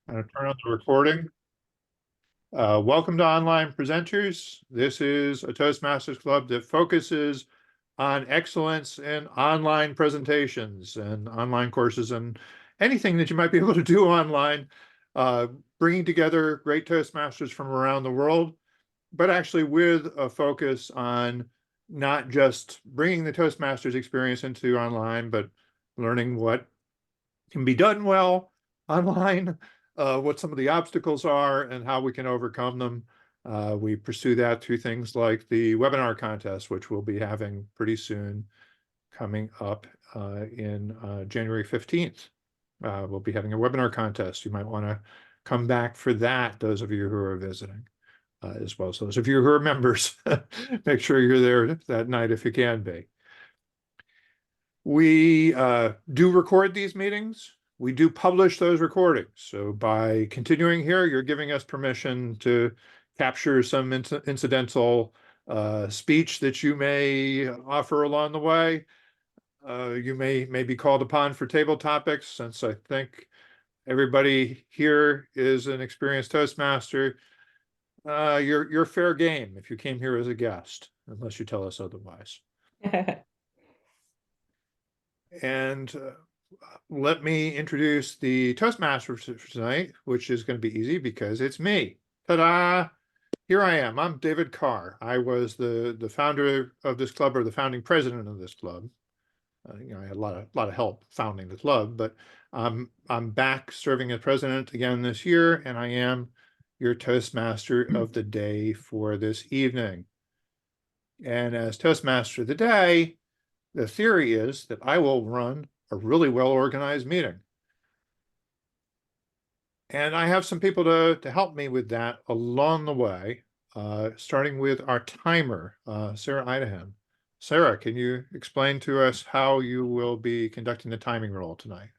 I'm going to turn on the recording. Welcome to online presenters. This is a Toastmasters club that focuses on excellence in online presentations and online courses and anything that you might be able to do online, bringing together great Toastmasters from around the world, but actually with a focus on not just bringing the Toastmasters experience into online, but learning what can be done well online, what some of the obstacles are and how we can overcome them. We pursue that through things like the webinar contest, which we'll be having pretty soon, coming up in January 15th. We'll be having a webinar contest. You might want to come back for that, those of you who are visiting, as well as those of you who are members. Make sure you're there that night if you can be. We do record these meetings. We do publish those recordings. So by continuing here, you're giving us permission to capture some incidental speech that you may offer along the way. You may be called upon for table topics, since I think everybody here is an experienced Toastmaster. You're fair game if you came here as a guest, unless you tell us otherwise. And let me introduce the Toastmasters for tonight, which is going to be easy because it's me. Ta-da! Here I am. I'm David Carr. I was the founder of this club, or the founding president of this club. I had a lot of help founding the club, but I'm back serving as president again this year, and I am your Toastmaster of the day for this evening. And as Toastmaster of the day, the theory is that I will run a really well-organized meeting. And I have some people to help me with that along the way, starting with our timer, Sarah Idahan. Sarah, can you explain to us how you will be conducting the timing role tonight?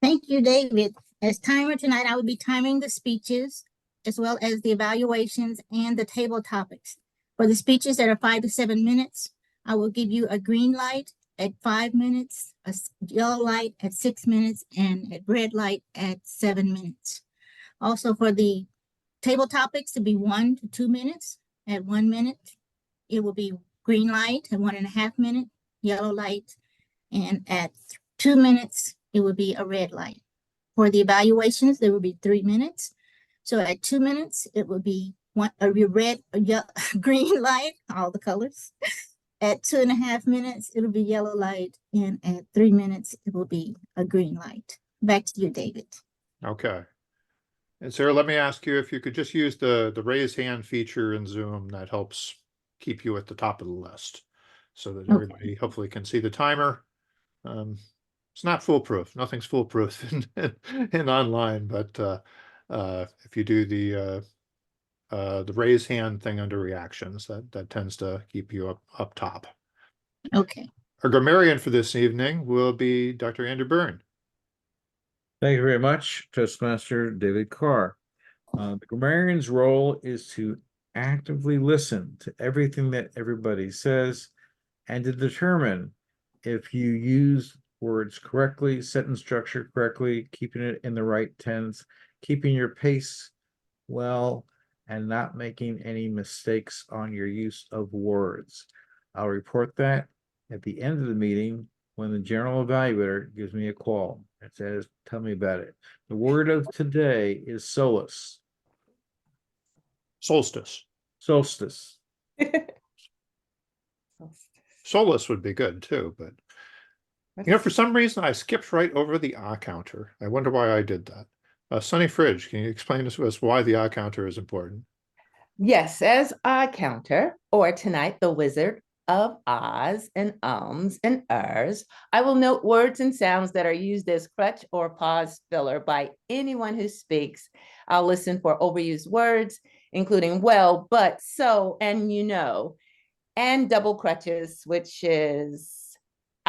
Thank you, David. As timer tonight, I will be timing the speeches as well as the evaluations and the table topics. For the speeches that are 5 to 7 minutes, I will give you a green light at 5 minutes, a yellow light at 6 minutes, and a red light at 7 minutes. Also for the table topics to be 1 to 2 minutes. At 1 minute, it will be green light at 1.5 minutes, yellow light, and at 2 minutes, it will be a red light. For the evaluations, there will be 3 minutes. So at 2 minutes, it will be a red, green light, all the colors. At 2.5 minutes, it'll be yellow light. And at 3 minutes, it will be a green light. Back to you, David. Okay. And Sarah, let me ask you if you could just use the raise hand feature in Zoom. That helps keep you at the top of the list so that everybody hopefully can see the timer. It's not foolproof. Nothing's foolproof in online, but if you do the raise hand thing under reactions, that tends to keep you up top. Okay. Our grammarian for this evening will be Dr. Andrew Byrne. Thank you very much, Toastmaster David Carr. The grammarian's role is to actively listen to everything that everybody says and to determine if you use words correctly, sentence structure correctly, keeping it in the right tense, keeping your pace well, and not making any mistakes on your use of words. I'll report that at the end of the meeting when the general evaluator gives me a call and says, tell me about it. The word of today is solace. Solstice. Solstice. Solace would be good too, but for some reason I skipped right over the counter. I wonder why I did that. Sunny Fridge, can you explain to us why the counter is important? Yes, as counter, or tonight, the Wizard of Oz and ums and ers, I will note words and sounds that are used as crutch or pause filler by anyone who speaks. I'll listen for overused words, including well, but, so, and you know, and double crutches, which is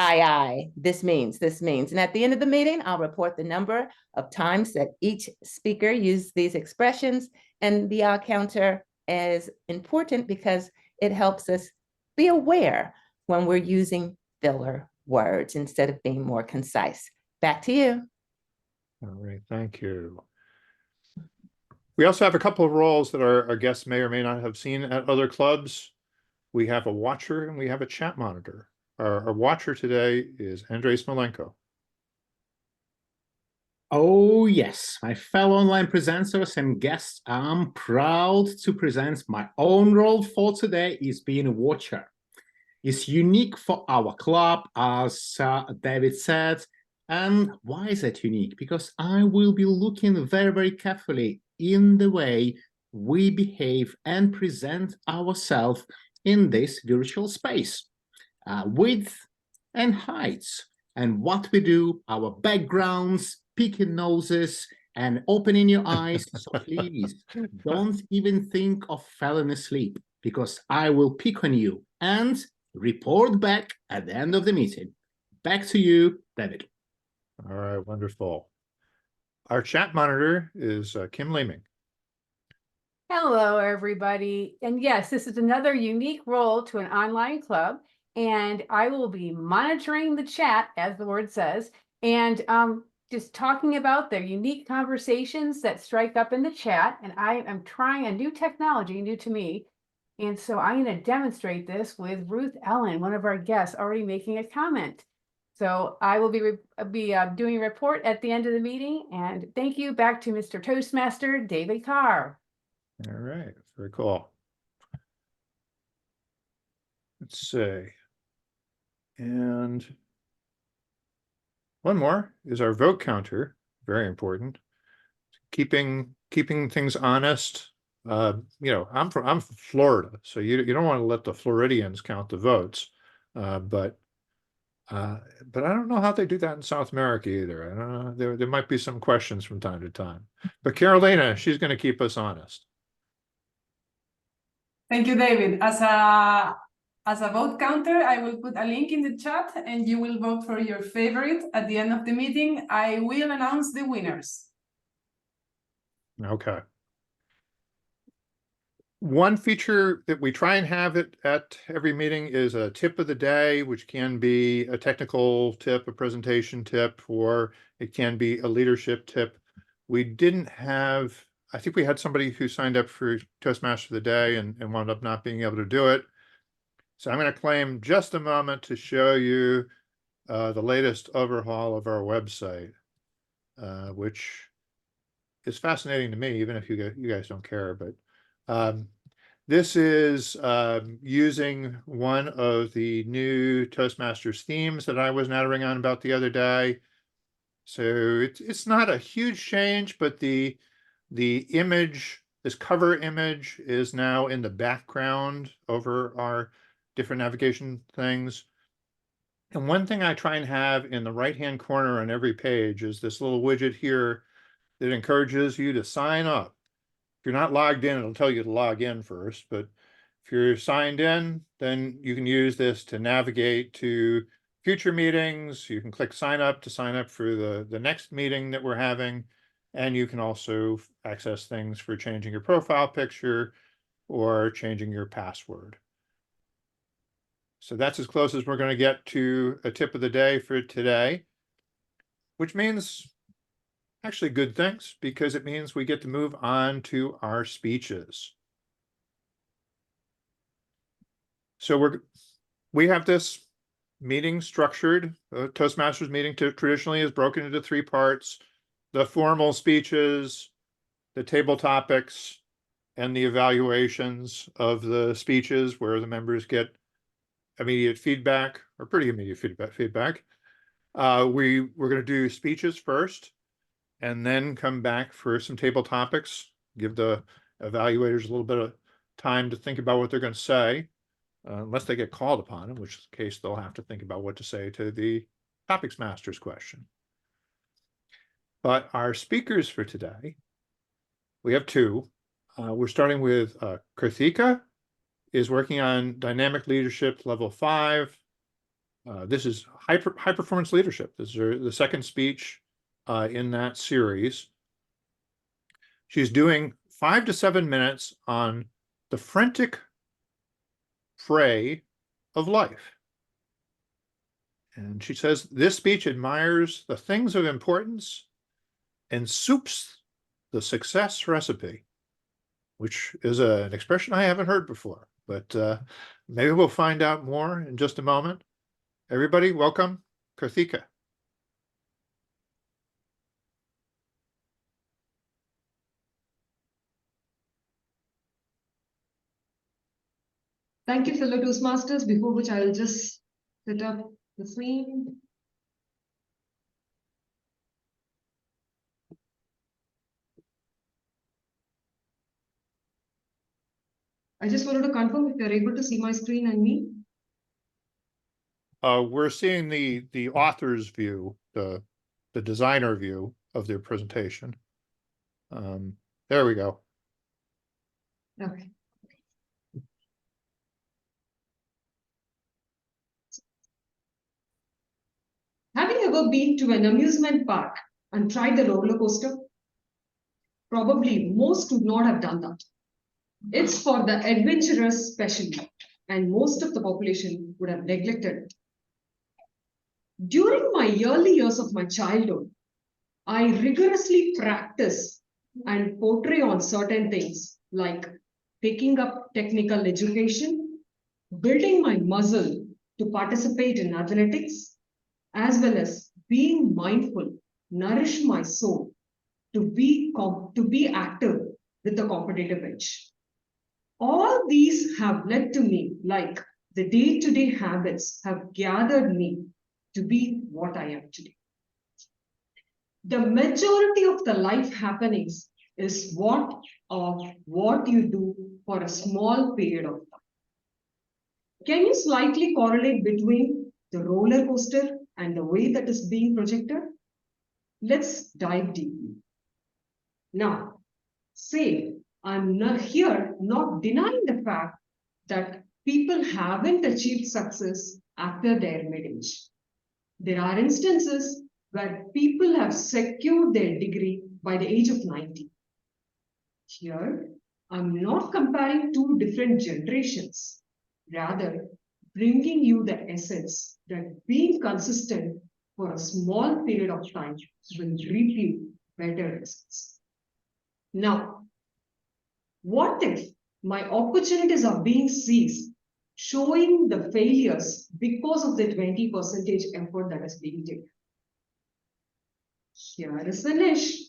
I, this means. And at the end of the meeting, I'll report the number of times that each speaker used these expressions, and the counter is important because it helps us be aware when we're using filler words instead of being more concise. Back to you. All right, thank you. We also have a couple of roles that our guests may or may not have seen at other clubs. We have a watcher and we have a chat monitor. Our watcher today is Andrei Smolenko. Oh, yes, my fellow online presenters and guests, I'm proud to present my own role for today is being a watcher. It's unique for our club, as David said. And why is it unique? Because I will be looking very, very carefully in the way we behave and present ourselves in this virtual space, width and heights, and what we do, our backgrounds, picking noses, and opening your eyes. So please don't even think of falling asleep, because I will pick on you and report back at the end of the meeting. Back to you, David. All right, wonderful. Our chat monitor is Kim Leeming. Hello, everybody. And yes, this is another unique role to an online club. And I will be monitoring the chat, as the word says, and just talking about their unique conversations that strike up in the chat. And I am trying a new technology, new to me. And so I'm going to demonstrate this with Ruth Ellen, one of our guests, already making a comment. So I will be doing a report at the end of the meeting. And thank you. Back to Mr. Toastmaster, David Carr. All right, very cool. Let's see. And one more is our vote counter, very important. Keeping things honest. You know, I'm from Florida, so you don't want to let the Floridians count the votes. But I don't know how they do that in South America either. I don't know. There might be some questions from time to time. But Carolina, she's going to keep us honest. Thank you, David. As a vote counter, I will put a link in the chat and you will vote for your favorite. At the end of the meeting, I will announce the winners. Okay. One feature that we try and have at every meeting is a tip of the day, which can be a technical tip, a presentation tip, or it can be a leadership tip. We didn't have, I think we had somebody who signed up for Toastmaster of the Day and wound up not being able to do it. So I'm going to claim just a moment to show you the latest overhaul of our website, which is fascinating to me, even if you guys don't care. But this is using one of the new Toastmasters themes that I was nattering on about the other day. So it's not a huge change, but the image, this cover image, is now in the background over our different navigation things. And one thing I try and have in the right-hand corner on every page is this little widget here that encourages you to sign up. If you're not logged in, it'll tell you to log in first, but if you're signed in, then you can use this to navigate to future meetings. You can click sign up to sign up for the next meeting that we're having. And you can also access things for changing your profile picture or changing your password. So that's as close as we're going to get to a tip of the day for today, which means actually good things, because it means we get to move on to our speeches. So we have this meeting structured. Toastmasters meeting traditionally is broken into three parts: the formal speeches, the table topics, and the evaluations of the speeches, where the members get immediate feedback, or pretty immediate feedback. We're going to do speeches first, and then come back for some table topics, give the evaluators a little bit of time to think about what they're going to say, unless they get called upon, in which case they'll have to think about what to say to the topics master's question. But our speakers for today, we have two. We're starting with Kirthikka, is working on dynamic leadership level 5. This is high performance leadership. This is the second speech in that series. She's doing 5 to 7 minutes on the frenetic fray of life. And she says this speech admires the things of importance and soups the success recipe, which is an expression I haven't heard before, but maybe we'll find out more in just a moment. Everybody, welcome, Kirthikka. Thank you, fellow Toastmasters, before which I will just set up the screen. I just wanted to confirm if you're able to see my screen and me. We're seeing the author's view, the designer view of their presentation. There we go. Okay. Having ever been to an amusement park and tried the roller coaster? Probably most would not have done that. It's for the adventurous specially, and most of the population would have neglected it. During my early years of my childhood, I rigorously practice and portray on certain things like picking up technical education, building my muscle to participate in athletics, as well as being mindful, nourish my soul to be active with a competitive edge. All these have led to me, like the day-to-day habits have gathered me to be what I am today. The majority of the life happenings is what you do for a small period of time. Can you slightly correlate between the roller coaster and the way that is being projected? Let's dive deeply. Now, say I'm not denying the fact that people haven't achieved success after their mid-age. There are instances where people have secured their degree by the age of 90. Here, I'm not comparing two different generations, rather bringing you the essence that being consistent for a small period of time will reap you better results. Now, what if my opportunities are being seized, showing the failures because of the 20% effort that is being taken? Here is the niche.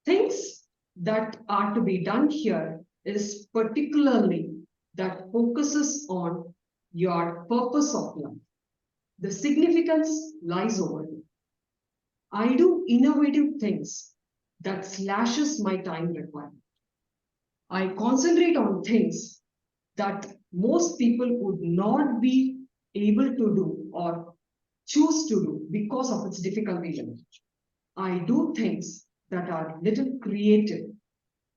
Things that are to be done here is particularly that focuses on your purpose of life. The significance lies over here. I do innovative things that slashes my time requirement. I concentrate on things that most people would not be able to do or choose to do because of its difficulty level. I do things that are little creative.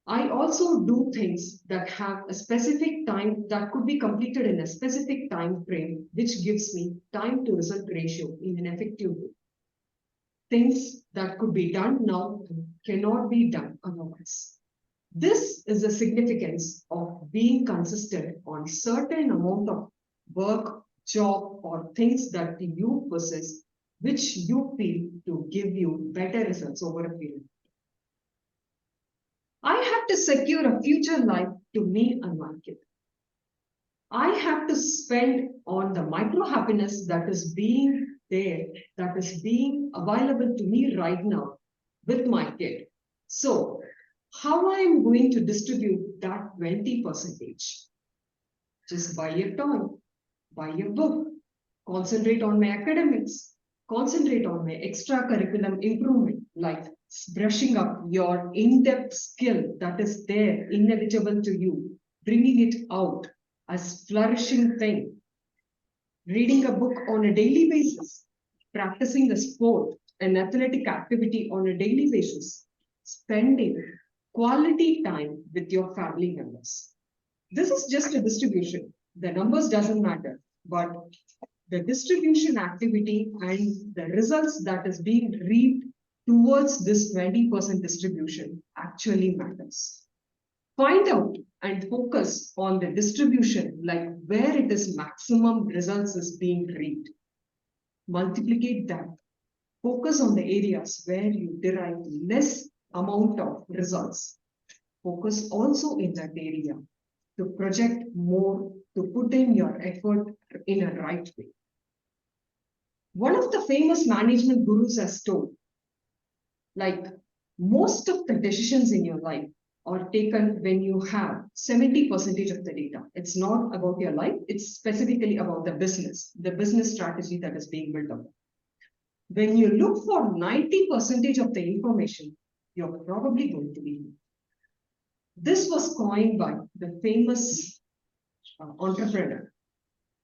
I also do things that have a specific time that could be completed in a specific time frame, which gives me time to result ratio in an effective way. Things that could be done now cannot be done otherwise. This is the significance of being consistent on certain amount of work, job, or things that you possess, which you feel to give you better results over a period. I have to secure a future life to me and my kid. I have to spend on the micro happiness that is being there, that is being available to me right now with my kid. So, how I am going to distribute that 20%? Just buy a toy, buy a book, concentrate on my academics, concentrate on my extracurriculum improvement, like brushing up your in-depth skill that is there, inevitable to you, bringing it out as flourishing thing, reading a book on a daily basis, practicing a sport, an athletic activity on a daily basis, spending quality time with your family members. This is just a distribution. The numbers doesn't matter, but the distribution activity and the results that is being reaped towards this 20% distribution actually matters. Find out and focus on the distribution, like where it is maximum results is being reaped. Multiplicate that Focus on the areas where you derive less amount of results. Focus also in that area to project more, to put in your effort in a right way. One of the famous management gurus has told, like, most of the decisions in your life are taken when you have 70% of the data. It's not about your life, it's specifically about the business strategy that is being built up. When you look for 90% of the information, you're probably going to be. This was coined by the famous entrepreneur,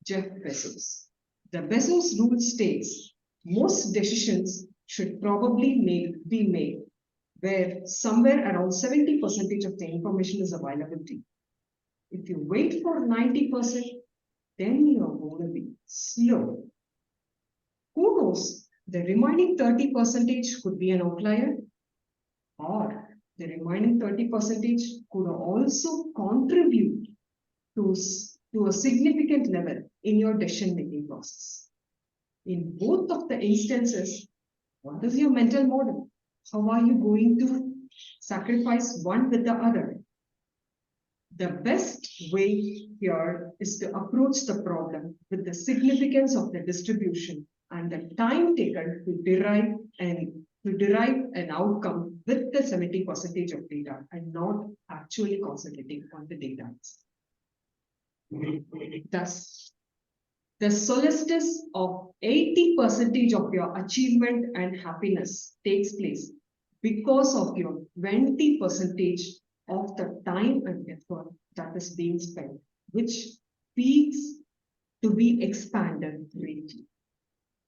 Jeff Bezos. The Bezos rule states most decisions should probably be made where somewhere around 70% of the information is available to you. If you wait for 90%, then you're going to be slow. Who knows? The remaining 30% could be an outlier, or the remaining 30% could also contribute to a significant level in your decision-making process. In both of the instances, what is your mental model? How are you going to sacrifice one with the other? The best way here is to approach the problem with the significance of the distribution and the time taken to derive an outcome with the 70% of data and not actually concentrating on the data. Thus, the solstice of 80% of your achievement and happiness takes place because of your 20% of the time and effort that is being spent, which needs to be expanded greatly.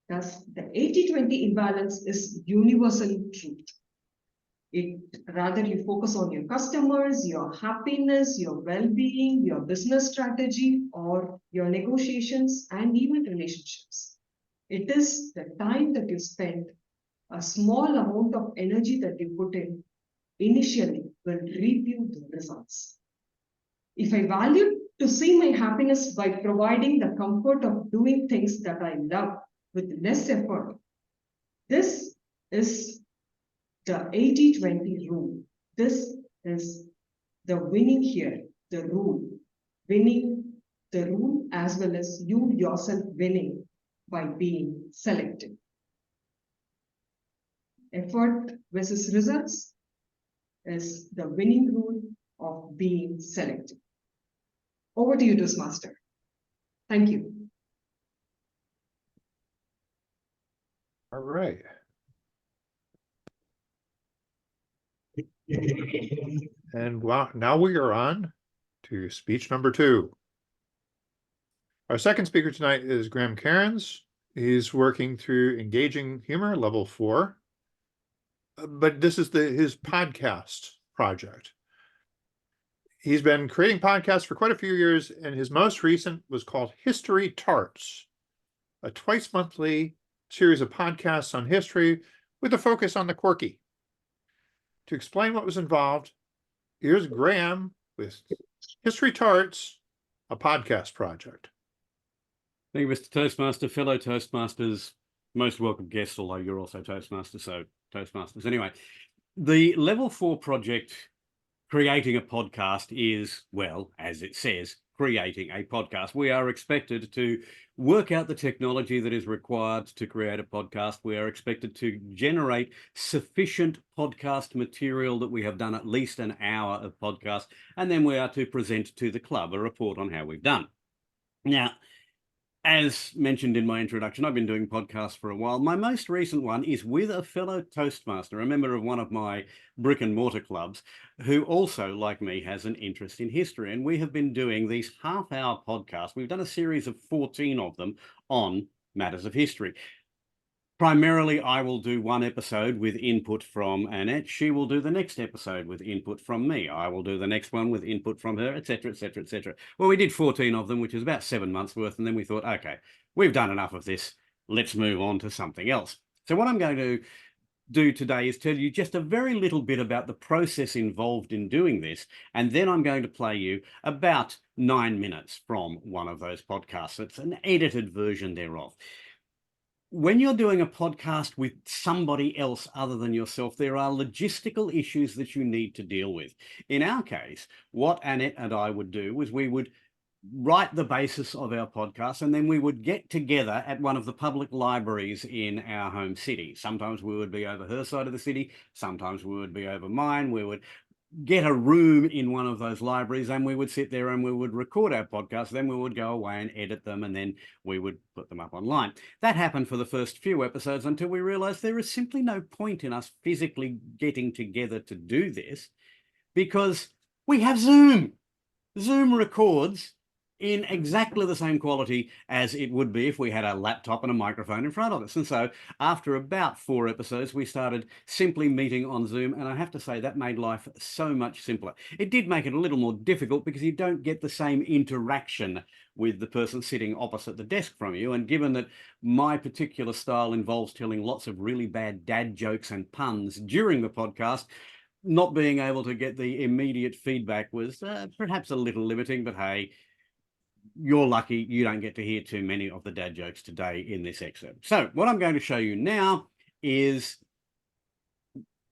Thus, the 80-20 imbalance is universally true. Rather you focus on your customers, your happiness, your well-being, your business strategy, or your negotiations and even relationships. It is the time that you spend, a small amount of energy that you put in initially will reap you the results. If I value to see my happiness by providing the comfort of doing things that I love with less effort, this is the 80-20 rule. This is the winning here, the rule. Winning the rule as well as you yourself winning by being selective. Effort versus results is the winning rule of being selective. Over to you, Toastmaster. Thank you. All right. And now we are on to speech number 2. Our second speaker tonight is Graham Cairns. He's working through Engaging Humor, level 4. But this is his podcast project. He's been creating podcasts for quite a few years, and his most recent was called History Tarts, a twice-monthly series of podcasts on history with a focus on the quirky. To explain what was involved, here's Graham with History Tarts, a podcast project. Thank you, Mr. Toastmaster, fellow Toastmasters, most welcome guests, although you're also Toastmasters, so Toastmasters. Anyway, the level 4 project, creating a podcast, is, well, as it says, creating a podcast. We are expected to work out the technology that is required to create a podcast. We are expected to generate sufficient podcast material that we have done at least an hour of podcast, and then we are to present to the club a report on how we've done. Now, as mentioned in my introduction, I've been doing podcasts for a while. My most recent one is with a fellow Toastmaster, a member of one of my brick and mortar clubs, who also, like me, has an interest in history. And we have been doing these half-hour podcasts. We've done a series of 14 of them on matters of history. Primarily, I will do one episode with input from Annette. She will do the next episode with input from me. I will do the next one with input from her, etc., etc., etc. Well, we did 14 of them, which is about 7 months worth. And then we thought, okay, we've done enough of this. Let's move on to something else. So what I'm going to do today is tell you just a very little bit about the process involved in doing this. And then I'm going to play you about 9 minutes from one of those podcasts. It's an edited version thereof. when you're doing a podcast with somebody else other than yourself, there are logistical issues that you need to deal with. In our case, what Annette and I would do was we would write the basis of our podcast, and then we would get together at one of the public libraries in our home city. Sometimes we would be over her side of the city, sometimes we would be over mine. We would get a room in one of those libraries, and we would sit there and we would record our podcast. Then we would go away and edit them, and then we would put them up online. That happened for the first few episodes until we realized there is simply no point in us physically getting together to do this, because we have Zoom. Zoom records in exactly the same quality as it would be if we had a laptop and a microphone in front of us. And so after about 4 episodes, we started simply meeting on Zoom. And I have to say that made life so much simpler. It did make it a little more difficult because you don't get the same interaction with the person sitting opposite the desk from you. And given that my particular style involves telling lots of really bad dad jokes and puns during the podcast, not being able to get the immediate feedback was perhaps a little limiting, but hey, you're lucky you don't get to hear too many of the dad jokes today in this excerpt. So what I'm going to show you now is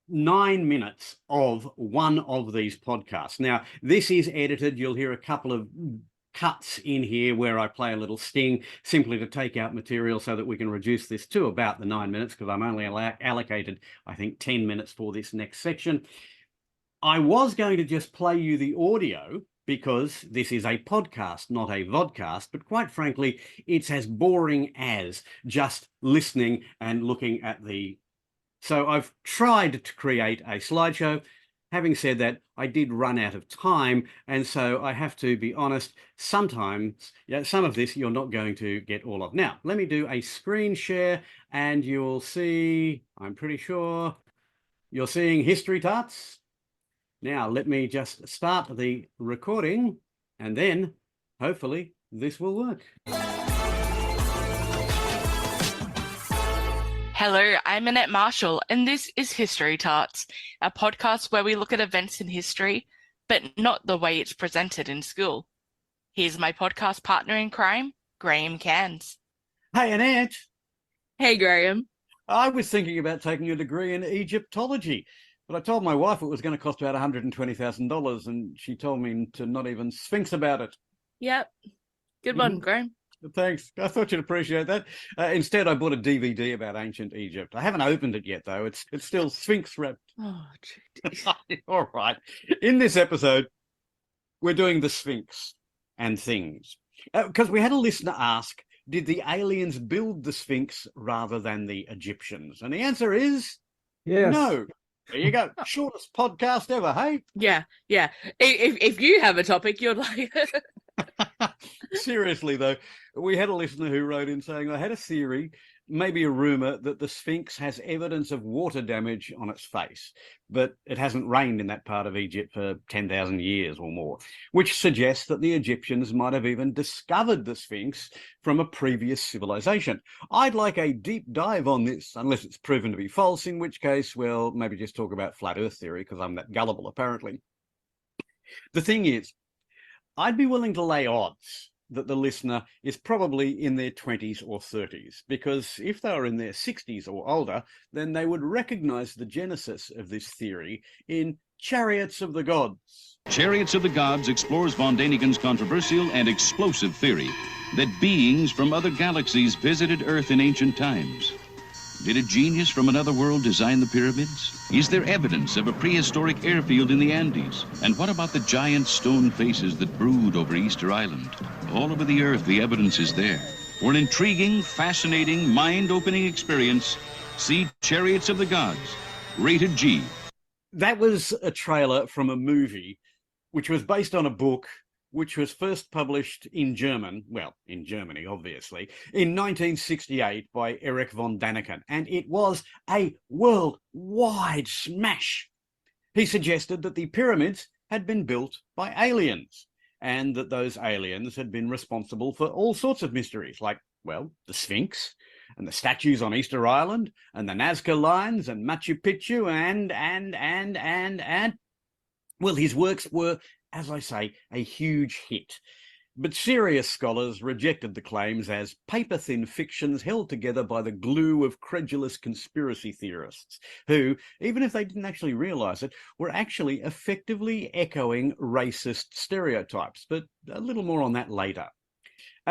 9 minutes of one of these podcasts. Now, this is edited. You'll hear a couple of cuts in here where I play a little sting simply to take out material so that we can reduce this to about the 9 minutes, because I'm only allocated, I think, 10 minutes for this next section. I was going to just play you the audio because this is a podcast, not a vodcast, but quite frankly, it's as boring as just listening and looking at the... So I've tried to create a slideshow. Having said that, I did run out of time, and so I have to be honest, sometimes, some of this you're not going to get all of. Now, let me do a screen share, and you'll see, I'm pretty sure, you're seeing History Tarts. Now, let me just start the recording, and then hopefully this will work. Hello, I'm Annette Marshall, and this is History Tarts, a podcast where we look at events in history, but not the way it's presented in school. Here's my podcast partner in crime, Graham Cairns. Hey, Annette. Hey, Graham. I was thinking about taking a degree in Egyptology, but I told my wife it was going to cost about $120,000, and she told me to not even sphinx about it. Yep. Good one, Graham. Thanks. I thought you'd appreciate that. Instead, I bought a DVD about ancient Egypt. I haven't opened it yet, though. It's still sphinx wrapped. Oh, geez. All right. In this episode, we're doing the Sphinx and things. Because we had a listener ask, did the aliens build the Sphinx rather than the Egyptians? And the answer is Yes. no. There you go. Shortest podcast ever, hey? Yeah. If you have a topic, you're like... Seriously, though, we had a listener who wrote in saying, I had a theory, maybe a rumor, that the Sphinx has evidence of water damage on its face, but it hasn't rained in that part of Egypt for 10,000 years or more, which suggests that the Egyptians might have even discovered the Sphinx from a previous civilization. I'd like a deep dive on this, unless it's proven to be false, in which case, well, maybe just talk about flat earth theory, because I'm that gullible, apparently. The thing is, I'd be willing to lay odds that the listener is probably in their 20s or 30s, because if they were in their 60s or older, then they would recognize the genesis of this theory in Chariots of the Gods. Chariots of the Gods explores von Däniken's controversial and explosive theory that beings from other galaxies visited Earth in ancient times. Did a genius from another world design the pyramids? Is there evidence of a prehistoric airfield in the Andes? And what about the giant stone faces that brood over Easter Island? All over the Earth, the evidence is there. For an intriguing, fascinating, mind-opening experience, see Chariots of the Gods, rated G. That was a trailer from a movie which was based on a book which was first published in German, well, in Germany, obviously, in 1968 by Erich von Däniken, and it was a worldwide smash. He suggested that the pyramids had been built by aliens, and that those aliens had been responsible for all sorts of mysteries, like, well, the Sphinx, and the statues on Easter Island, and the Nazca Lines, and Machu Picchu, and... Well, his works were, as I say, a huge hit. But serious scholars rejected the claims as paper-thin fictions held together by the glue of credulous conspiracy theorists, who, even if they didn't actually realise it, were actually effectively echoing racist stereotypes. But a little more on that later.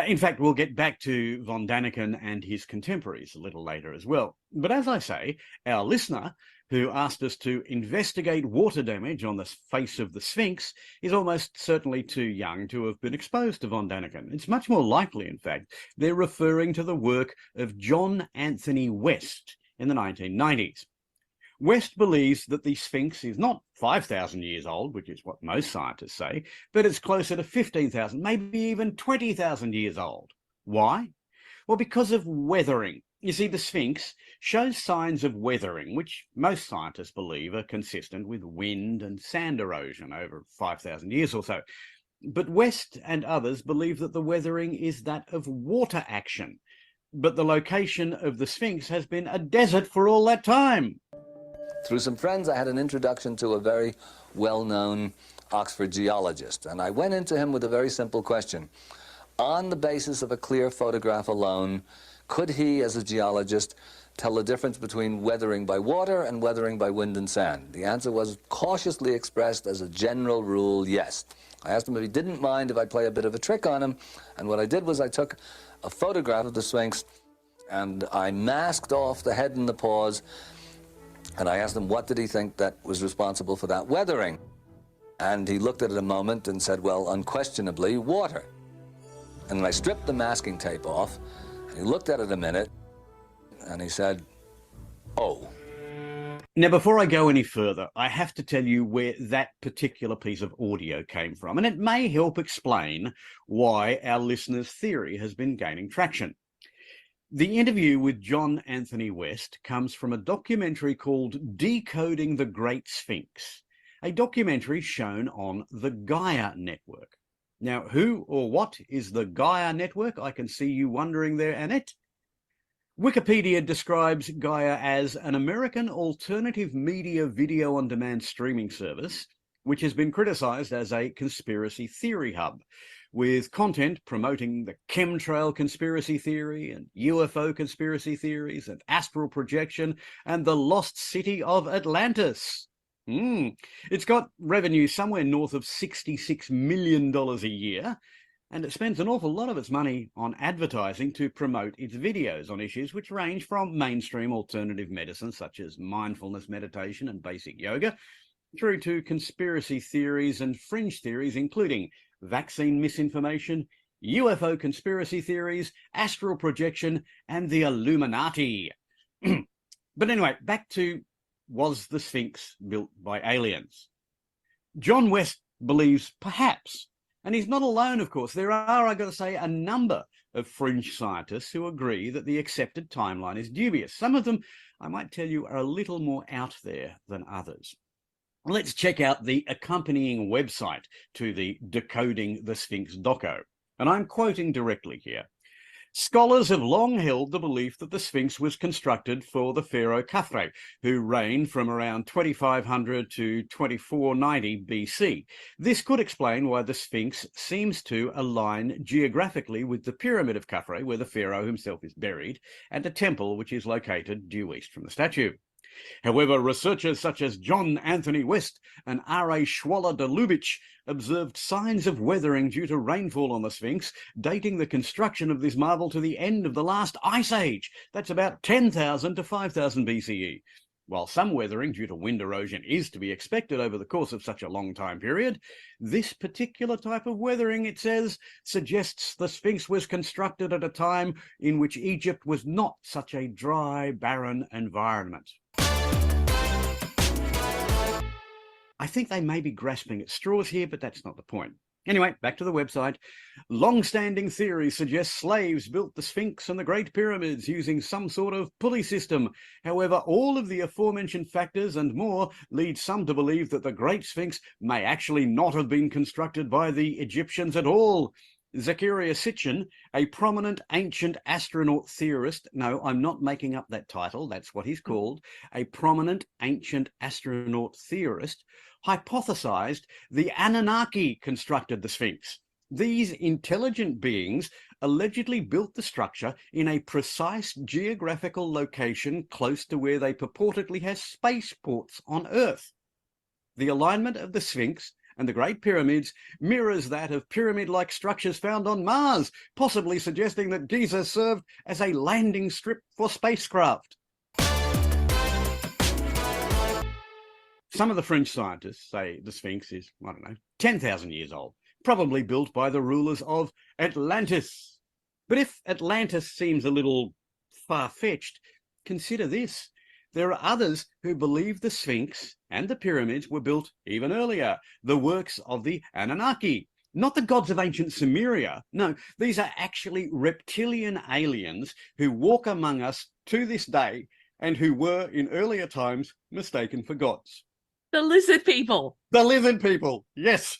In fact, we'll get back to von Daniken and his contemporaries a little later as well. But as I say, our listener, who asked us to investigate water damage on the face of the Sphinx, is almost certainly too young to have been exposed to von Daniken. It's much more likely, in fact, they're referring to the work of John Anthony West in the 1990s. West believes that the Sphinx is not 5,000 years old, which is what most scientists say, but it's closer to 15,000, maybe even 20,000 years old. Why? Well, because of weathering. You see, the Sphinx shows signs of weathering, which most scientists believe are consistent with wind and sand erosion over 5,000 years or so. But West and others believe that the weathering is that of water action. But the location of the Sphinx has been a desert for all that time. Through some friends, I had an introduction to a very well-known Oxford geologist, and I went into him with a very simple question. On the basis of a clear photograph alone, could he, as a geologist, tell the difference between weathering by water and weathering by wind and sand? The answer was cautiously expressed as a general rule, yes. I asked him if he didn't mind if I play a bit of a trick on him, and what I did was I took a photograph of the Sphinx and I masked off the head and the paws, and I asked him what did he think that was responsible for that weathering. And he looked at it a moment and said, well, unquestionably, water. And then I stripped the masking tape off, and he looked at it a minute, and he said, oh. Now, before I go any further, I have to tell you where that particular piece of audio came from, and it may help explain why our listener's theory has been gaining traction. The interview with John Anthony West comes from a documentary called Decoding the Great Sphinx, a documentary shown on the Gaia Network. Now, who or what is the Gaia Network? I can see you wondering there, Annette. Wikipedia describes Gaia as an American alternative media video-on-demand streaming service, which has been criticised as a conspiracy theory hub, with content promoting the chemtrail conspiracy theory and UFO conspiracy theories and astral projection and the lost city of Atlantis. It's got revenue somewhere north of $66 million a year, and it spends an awful lot of its money on advertising to promote its videos on issues which range from mainstream alternative medicine such as mindfulness meditation and basic yoga, through to conspiracy theories and fringe theories including vaccine misinformation, UFO conspiracy theories, astral projection, and the Illuminati. But anyway, back to, was the Sphinx built by aliens? John West believes perhaps, and he's not alone, of course. There are, I've got to say, a number of fringe scientists who agree that the accepted timeline is dubious. Some of them, I might tell you, are a little more out there than others. Let's check out the accompanying website to the Decoding the Sphinx doco. And I'm quoting directly here. Scholars have long held the belief that the Sphinx was constructed for the pharaoh Khafre, who reigned from around 2500 to 2490 BC. This could explain why the Sphinx seems to align geographically with the pyramid of Khafre, where the pharaoh himself is buried, and a temple which is located due east from the statue. However, researchers such as John Anthony West and R.A. Schwaller de Lubitsch observed signs of weathering due to rainfall on the Sphinx, dating the construction of this marvel to the end of the last ice age. That's about 10,000 to 5,000 BCE. While some weathering due to wind erosion is to be expected over the course of such a long time period, this particular type of weathering, it says, suggests the Sphinx was constructed at a time in which Egypt was not such a dry, barren environment. I think they may be grasping at straws here, but that's not the point. Anyway, back to the website. Long-standing theories suggest slaves built the Sphinx and the Great Pyramids using some sort of pulley system. However, all of the aforementioned factors and more lead some to believe that the Great Sphinx may actually not have been constructed by the Egyptians at all. Zachariah Sitchin, a prominent ancient astronaut theorist, no, I'm not making up that title, that's what he's called, a prominent ancient astronaut theorist, hypothesized the Anunnaki constructed the Sphinx. These intelligent beings allegedly built the structure in a precise geographical location close to where they purportedly have spaceports on Earth. The alignment of the Sphinx and the Great Pyramids mirrors that of pyramid-like structures found on Mars, possibly suggesting that Giza served as a landing strip for spacecraft. Some of the French scientists say the Sphinx is, 10,000 years old, probably built by the rulers of Atlantis. But if Atlantis seems a little far-fetched, consider this. There are others who believe the Sphinx and the pyramids were built even earlier, the works of the Anunnaki, not the gods of ancient Sumeria. No, these are actually reptilian aliens who walk among us to this day and who were in earlier times mistaken for gods. The lizard people. The lizard people, yes.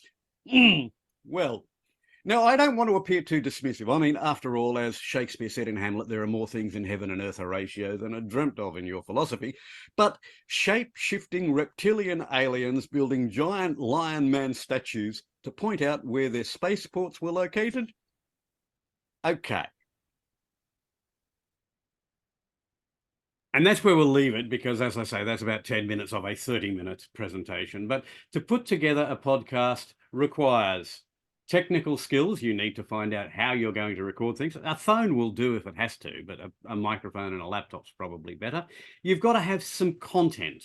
Well, now I don't want to appear too dismissive. I mean, after all, as Shakespeare said in Hamlet, there are more things in heaven and earth Horatio than are dreamt of in your philosophy. But shape-shifting reptilian aliens building giant lion man statues to point out where their spaceports were located? Okay. And that's where we'll leave it because, as I say, that's about 10 minutes of a 30-minute presentation. But to put together a podcast requires technical skills. You need to find out how you're going to record things. A phone will do if it has to, but a microphone and a laptop's probably better. You've got to have some content,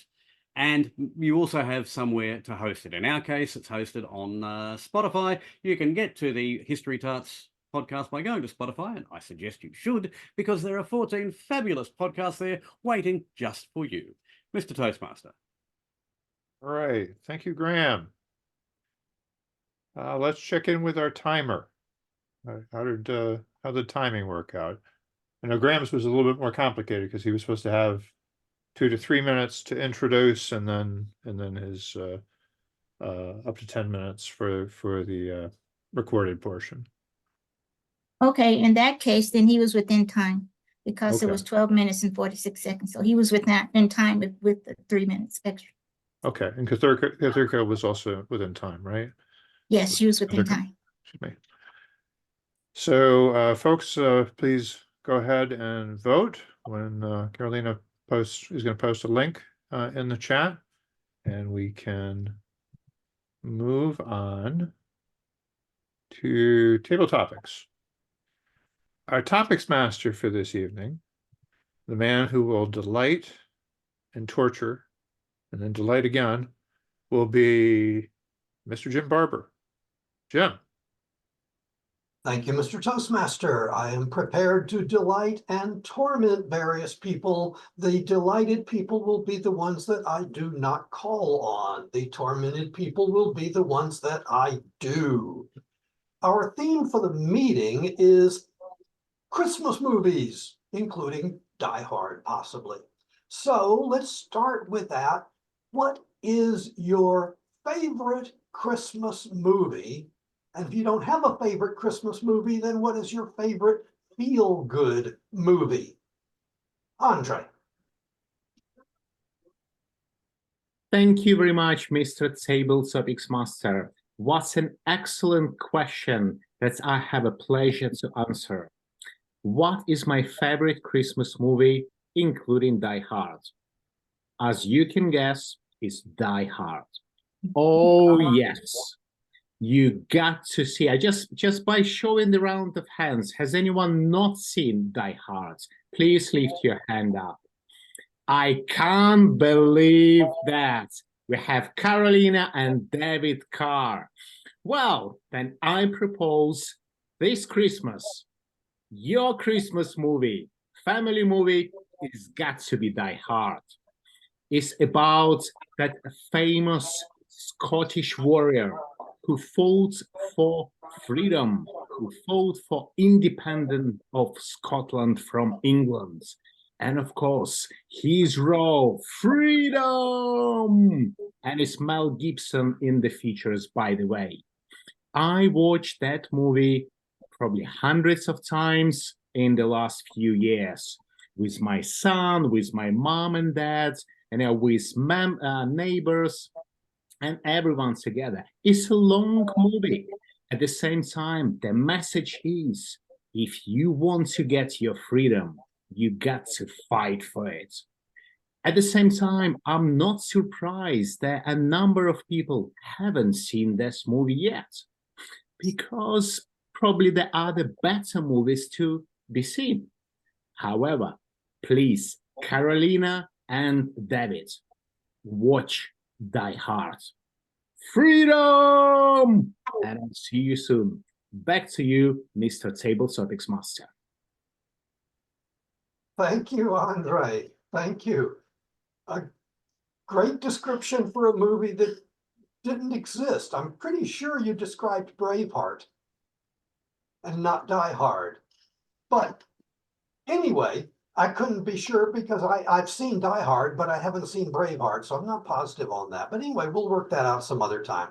and you also have somewhere to host it. In our case, it's hosted on Spotify. You can get to the History Tarts podcast by going to Spotify, and I suggest you should, because there are 14 fabulous podcasts there waiting just for you. Mr. Toastmaster. All right. Thank you, Graham. Let's check in with our timer. How did timing work out? I know Graham's was a little bit more complicated because he was supposed to have 2 to 3 minutes to introduce, and then his up to 10 minutes for the recorded portion. Okay, in that case, then he was within time because it was Okay. 12 minutes and 46 seconds. So he was in time with the 3 minutes extra. Okay, and Kirthikka was also within time, right? Yes, she was within Okay. time. Excuse me. So, folks, please go ahead and vote when Carolina is going to post a link in the chat, and we can move on to table topics. Our topics master for this evening, the man who will delight and torture and then delight again, will be Mr. Jim Barber. Jim. Thank you, Mr. Toastmaster. I am prepared to delight and torment various people. The delighted people will be the ones that I do not call on. The tormented people will be the ones that I do. Our theme for the meeting is Christmas movies, including Die Hard, possibly. So let's start with that. What is your favorite Christmas movie? And if you don't have a favorite Christmas movie, then what is your favorite feel-good movie? Andre. Thank you very much, Mr. Table Topics Master. What an excellent question that I have a pleasure to answer. What is my favorite Christmas movie, including Die Hard? As you can guess, it's Die Hard. Oh, yes. You got to see. I just by showing the round of hands, has anyone not seen Die Hard? Please lift your hand up. I can't believe that. We have Carolina and David Carr. Well, then I propose this Christmas, your Christmas movie, family movie, is got to be Die Hard. It's about that famous Scottish warrior who fought for freedom, who fought for independence of Scotland from England. And of course, his role, freedom! And it's Mel Gibson in the features, by the way. I watched that movie probably hundreds of times in the last few years with my son, with my mom and dad, and with neighbors and everyone together. It's a long movie. At the same time, the message is, if you want to get your freedom, you got to fight for it. At the same time, I'm not surprised that a number of people haven't seen this movie yet, because probably there are the better movies to be seen. However, please, Carolina and David, watch Die Hard. Freedom! And I'll see you soon. Back to you, Mr. Table Topics Master. Thank you, Andre. Thank you. A great description for a movie that didn't exist. I'm pretty sure you described Braveheart and not Die Hard. But anyway, I couldn't be sure because I've seen Die Hard, but I haven't seen Braveheart, so I'm not positive on that. But anyway, we'll work that out some other time.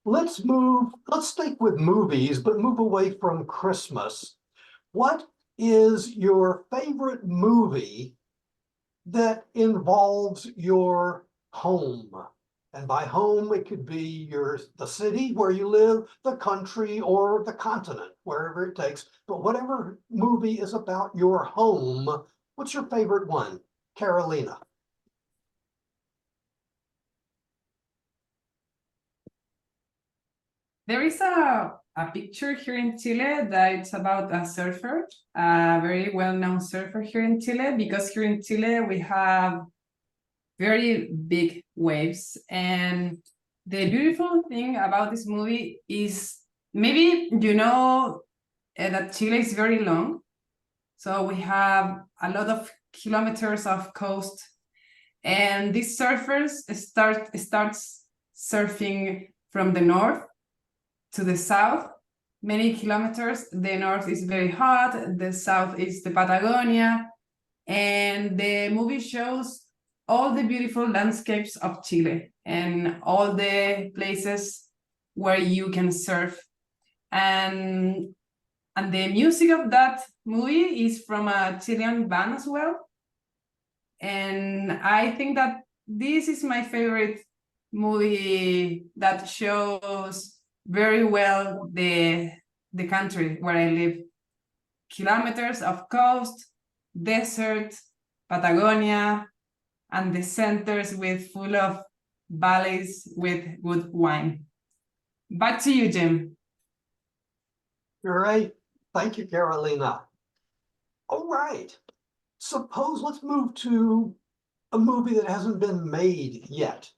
Let's stick with movies, but move away from Christmas. What is your favorite movie that involves your home? And by home, it could be the city where you live, the country, or the continent, wherever it takes. But whatever movie is about your home, what's your favorite one? Carolina. There is a picture here in Chile that it's about a surfer, a very well-known surfer here in Chile, because here in Chile we have very big waves. And the beautiful thing about this movie is, maybe you know that Chile is very long. So we have a lot of kilometers of coast. And these surfers starts surfing from the north to the south, many kilometers. The north is very hot, the south is the Patagonia, and the movie shows all the beautiful landscapes of Chile and all the places where you can surf. And the music of that movie is from a Chilean band as well. And I think that this is my favorite movie that shows very well the country where I live. Kilometers of coast, desert, Patagonia, and the centers full of valleys with good wine. Back to you, Jim. Great. Thank you, Carolina. All right. Let's move to a movie that hasn't been made yet.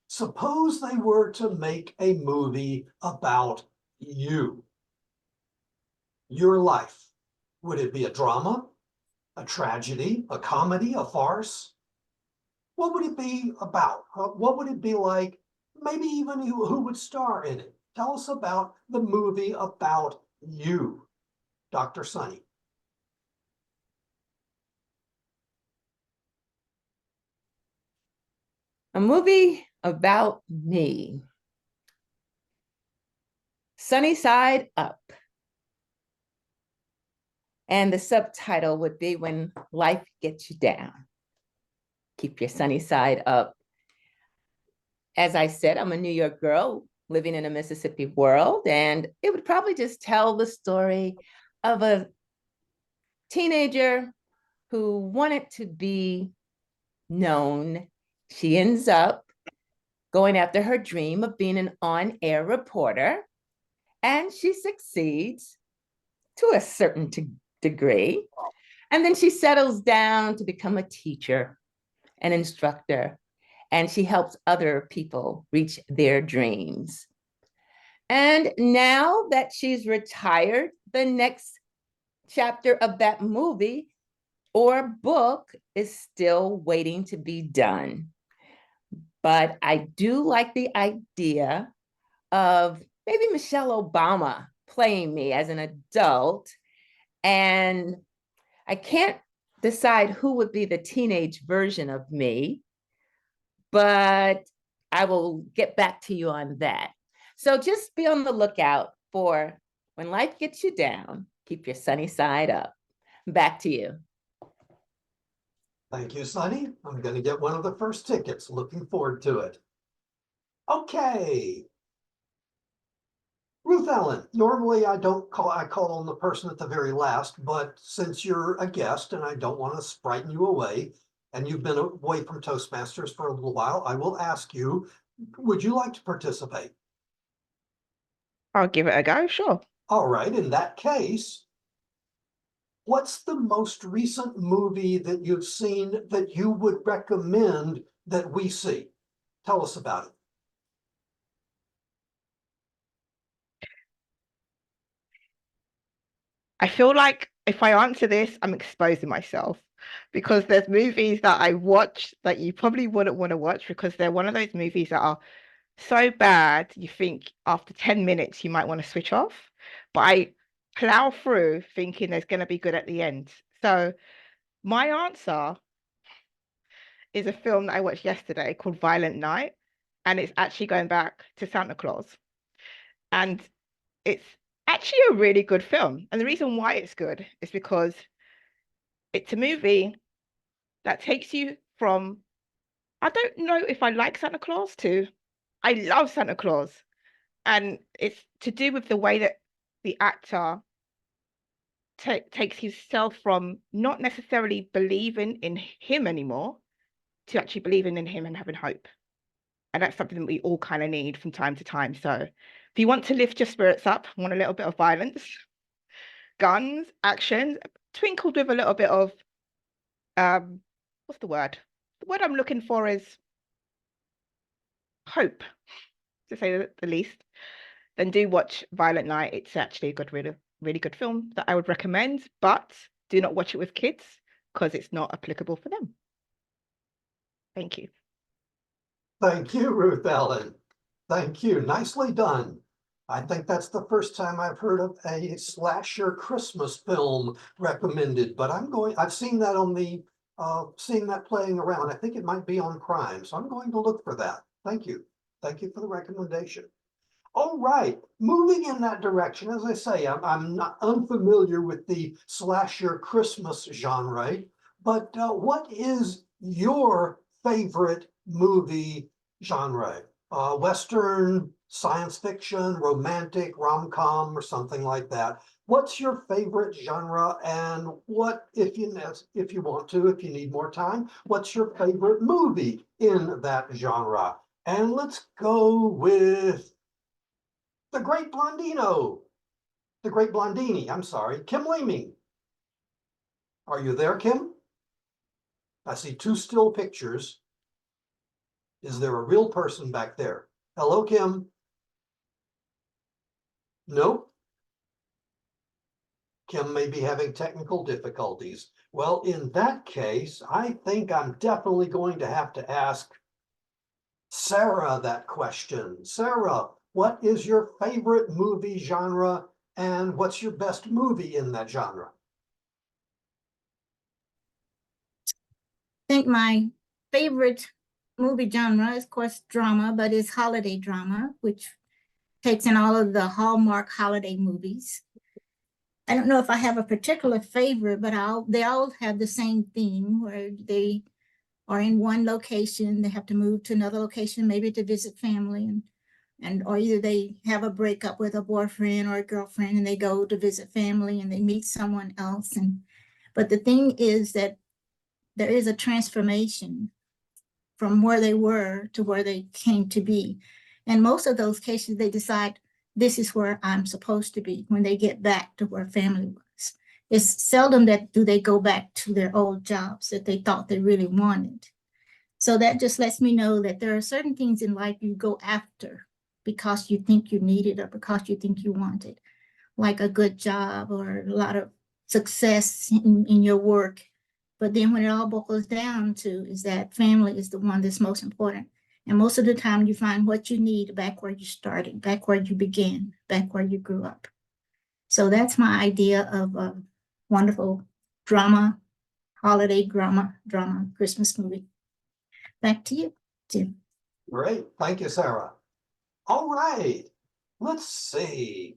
Suppose they were to make a movie about you, your life. Would it be a drama, a tragedy, a comedy, a farce? What would it be about? What would it be like? Maybe even who would star in it? Tell us about the movie about you, Dr. Sunny. A movie about me. Sunny Side Up. And the subtitle would be When Life Gets You Down. Keep your sunny side up. As I said, I'm a New York girl living in a Mississippi world, and it would probably just tell the story of a teenager who wanted to be known. She ends up going after her dream of being an on-air reporter, and she succeeds to a certain degree. And then she settles down to become a teacher, an instructor, and she helps other people reach their dreams. And now that she's retired, the next chapter of that movie or book is still waiting to be done. But I do like the idea of maybe Michelle Obama playing me as an adult. And I can't decide who would be the teenage version of me, but I will get back to you on that. So just be on the lookout for When Life Gets You Down, Keep Your Sunny Side Up. Back to you. Thank you, Sunny. I'm going to get one of the first tickets. Looking forward to it. Okay. Ruth Ellen, normally I call on the person at the very last, but since you're a guest and I don't want to frighten you away, and you've been away from Toastmasters for a little while, I will ask you, would you like to participate? I'll give it a go, sure. All right, in that case, what's the most recent movie that you've seen that you would recommend that we see? Tell us about it. I feel like if I answer this, I'm exposing myself because there's movies that I watch that you probably wouldn't want to watch because they're one of those movies that are so bad you think after 10 minutes you might want to switch off. But I plow through thinking there's going to be good at the end. So my answer is a film that I watched yesterday called Violent Night, and it's actually going back to Santa Claus. And it's actually a really good film. And the reason why it's good is because it's a movie that takes you from, I don't know if I like Santa Claus to, I love Santa Claus. And it's to do with the way that the actor takes himself from not necessarily believing in him anymore to actually believing in him and having hope. And that's something that we all kind of need from time to time. So if you want to lift your spirits up, want a little bit of violence, guns, action, twinkled with a little bit of, what's the word? The word I'm looking for is hope, to say the least. Then do watch Violent Night. It's actually a good, really, really good film that I would recommend, but do not watch it with kids because it's not applicable for them. Thank you. Thank you, Ruth Ellen. Thank you. Nicely done. I think that's the first time I've heard of a slasher Christmas film recommended, but I've seen that on the, seeing that playing around. I think it might be on Crime, so I'm going to look for that. Thank you. Thank you for the recommendation. All right, moving in that direction, as I say, I'm not unfamiliar with the slasher Christmas genre, but what is your favorite movie genre? Western, science fiction, romantic, rom-com, or something like that. What's your favorite genre, and what, if you want to, if you need more time, what's your favorite movie in that genre? And let's go with the Great Blondini, I'm sorry, Kim Leeming. Are you there, Kim? I see two still pictures. Is there a real person back there? Hello, Kim? Nope. Kim may be having technical difficulties. Well, in that case, I think I'm definitely going to have to ask Sarah that question. Sarah, what is your favorite movie genre, and what's your best movie in that genre? I think my favorite movie genre is, of course, drama, but it's holiday drama, which takes in all of the Hallmark holiday movies. I don't know if I have a particular favorite, but they all have the same theme where they are in one location, they have to move to another location, maybe to visit family, or either they have a breakup with a boyfriend or a girlfriend and they go to visit family and they meet someone else. But the thing is that there is a transformation from where they were to where they came to be. And most of those cases, they decide, this is where I'm supposed to be when they get back to where family was. It's seldom that do they go back to their old jobs that they thought they really wanted. So that just lets me know that there are certain things in life you go after because you think you need it or because you think you want it, like a good job or a lot of success in your work. But then when it all boils down to is that family is the one that's most important. And most of the time you find what you need back where you started, back where you began, back where you grew up. So that's my idea of a wonderful drama, holiday drama, Christmas movie. Back to you, Jim. Great. Thank you, Sarah. All right. Let's see.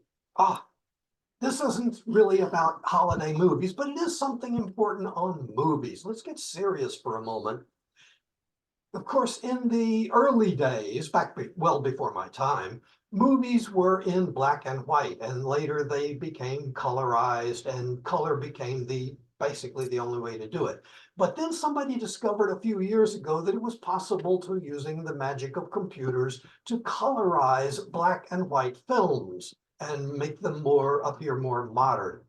This isn't really about holiday movies, but it is something important on movies. Let's get serious for a moment. Of course, in the early days, well before my time, movies were in black and white, and later they became colorized, and color became basically the only way to do it. But then somebody discovered a few years ago that it was possible to, using the magic of computers, to colorize black and white films and make them appear more modern.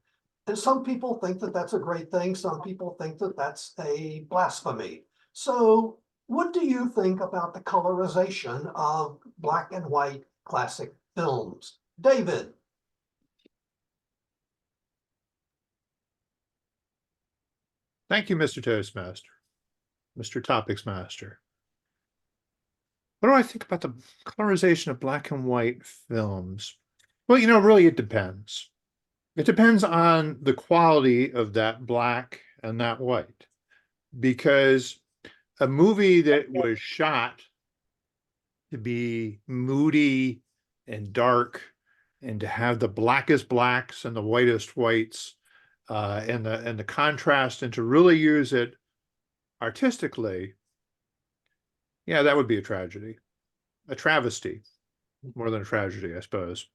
And some people think that that's a great thing. Some people think that that's a blasphemy. So what do you think about the colorization of black and white classic films? David. Thank you, Mr. Toastmaster, Mr. Topics Master. What do I think about the colorization of black and white films? Well, really it depends. It depends on the quality of that black and that white, because a movie that was shot to be moody and dark and to have the blackest blacks and the whitest whites and the contrast, and to really use it artistically, yeah, that would be a tragedy, a travesty, more than a tragedy, I suppose.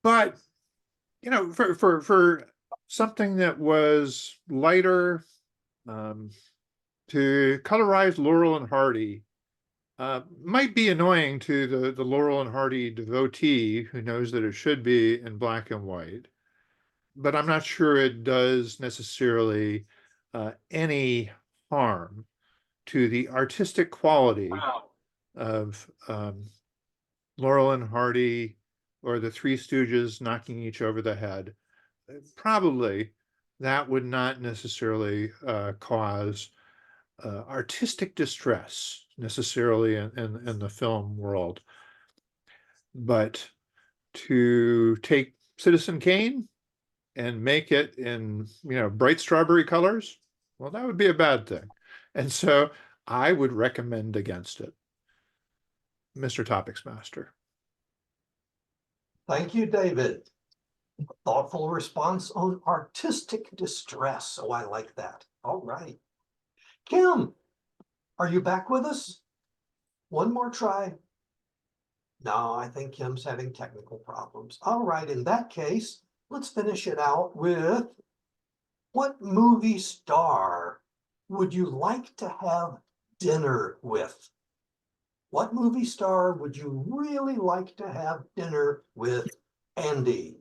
But for something that was lighter, to colorize Laurel and Hardy might be annoying to the Laurel and Hardy devotee who knows that it should be in black and white, but I'm not sure it does necessarily any harm to the artistic quality of Laurel and Hardy or the Three Stooges knocking each over the head. Probably that would not necessarily cause artistic distress necessarily in the film world. But to take Citizen Kane and make it in bright strawberry colors, well, that would be a bad thing. And so I would recommend against it. Mr. Topics Master. Thank you, David. Thoughtful response on artistic distress. Oh, I like that. All right. Kim, are you back with us? One more try. No, I think Kim's having technical problems. All right, in that case, let's finish it out with, what movie star would you like to have dinner with? What movie star would you really like to have dinner with, Andy?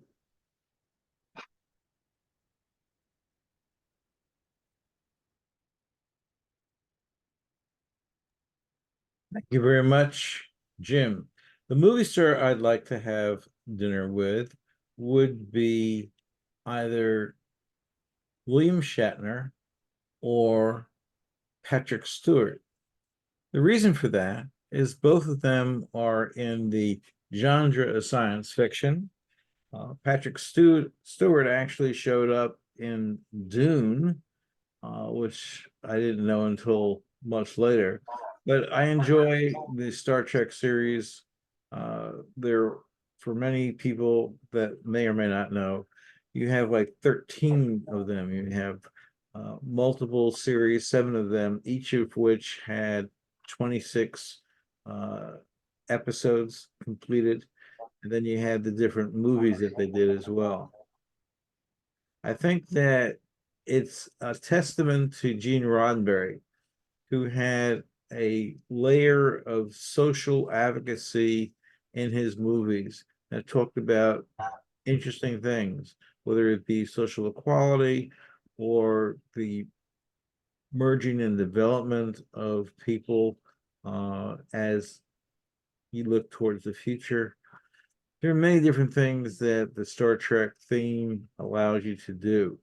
Thank you very much, Jim. The movie star I'd like to have dinner with would be either William Shatner or Patrick Stewart. The reason for that is both of them are in the genre of science fiction. Patrick Stewart actually showed up in Dune, which I didn't know until much later. But I enjoy the Star Trek series. There, for many people that may or may not know, you have like 13 of them. You have multiple series, 7 of them, each of which had 26 episodes completed. And then you had the different movies that they did as well. I think that it's a testament to Gene Roddenberry, who had a layer of social advocacy in his movies that talked about interesting things, whether it be social equality or the merging and development of people as you look towards the future. There are many different things that the Star Trek theme allows you to do.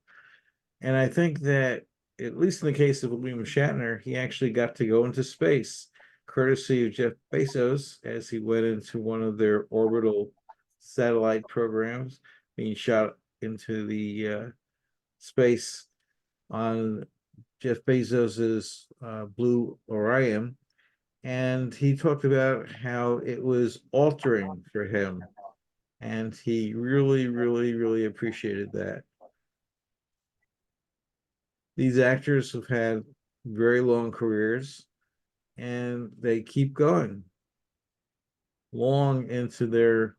And I think that, at least in the case of William Shatner, he actually got to go into space, courtesy of Jeff Bezos, as he went into one of their orbital satellite programs, being shot into the space on Jeff Bezos's Blue Orion. And he talked about how it was altering for him. And he really, really, really appreciated that. These actors have had very long careers, and they keep going long into their,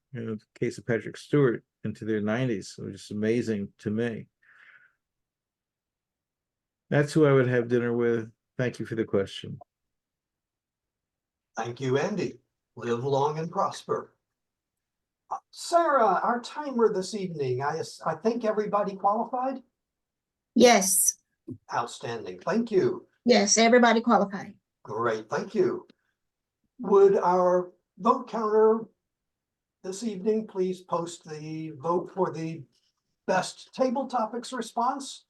case of Patrick Stewart, into their 90s, which is amazing to me. That's who I would have dinner with. Thank you for the question. Thank you, Andy. Live long and prosper. Sarah, our timer this evening, I think everybody qualified? Yes, Outstanding, thank you. yes, everybody qualified. Great, thank you. Would our vote counter this evening please post the vote for the best table topics response?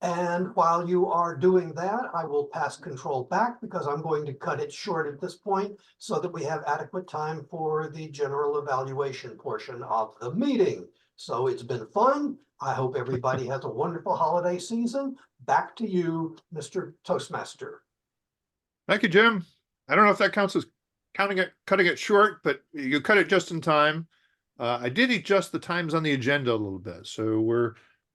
And while you are doing that, I will pass control back because I'm going to cut it short at this point so that we have adequate time for the general evaluation portion of the meeting. So it's been fun. I hope everybody has a wonderful holiday season. Back to you, Mr. Toastmaster. Thank you, Jim. I don't know if that counts as cutting it short, but you cut it just in time. I did adjust the times on the agenda a little bit, so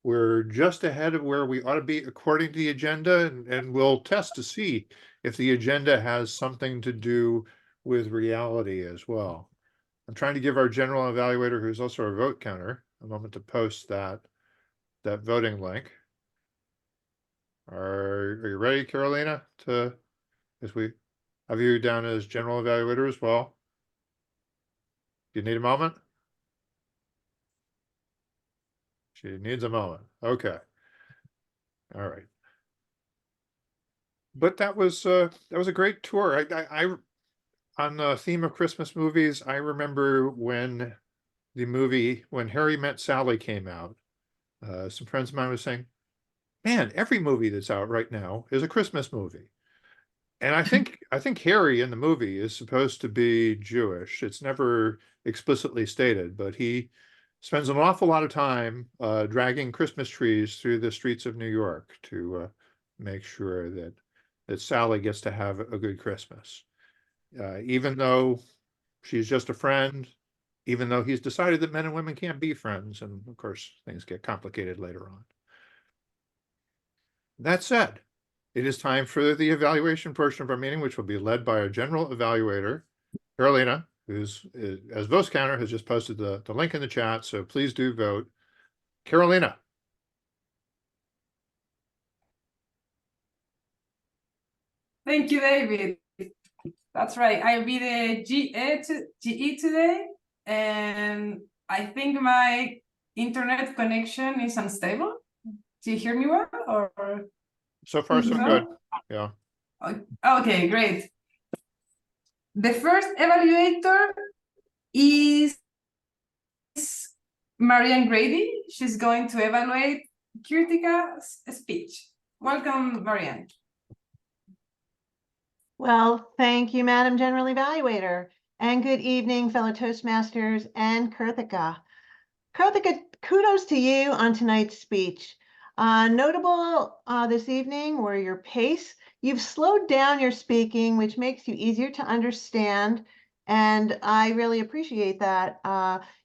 we're just ahead of where we ought to be according to the agenda, and we'll test to see if the agenda has something to do with reality as well. I'm trying to give our general evaluator, who's also a vote counter, a moment to post that voting link. Are you ready, Carolina, as we have you down as general evaluator as well? Do you need a moment? She needs a moment. Okay. All right. But that was a great tour. I on the theme of Christmas movies, I remember when Harry Met Sally came out. Some friends of mine were saying, "Man, every movie that's out right now is a Christmas movie." And I think Harry in the movie is supposed to be Jewish. It's never explicitly stated, but he spends an awful lot of time dragging Christmas trees through the streets of New York to make sure that Sally gets to have a good Christmas. Even though she's just a friend, even though he's decided that men and women can't be friends, and of course things get complicated later on. That said, it is time for the evaluation portion of our meeting, which will be led by our general evaluator, Carolina, who's, as vote counter, has just posted the link in the chat, so please do vote. Carolina. Thank you, David. That's right. I'll be the GE today, and I think my internet connection is unstable. Do you hear me well? Or so far so good. Yeah. Okay, great. The first evaluator is Marianne Grady. She's going to evaluate Kirthikka's speech. Welcome, Marianne. Well, thank you, Madam General Evaluator, and good evening, fellow Toastmasters and Kirthikka. Kirthikka, kudos to you on tonight's speech. Notable this evening were your pace. You've slowed down your speaking, which makes you easier to understand, and I really appreciate that.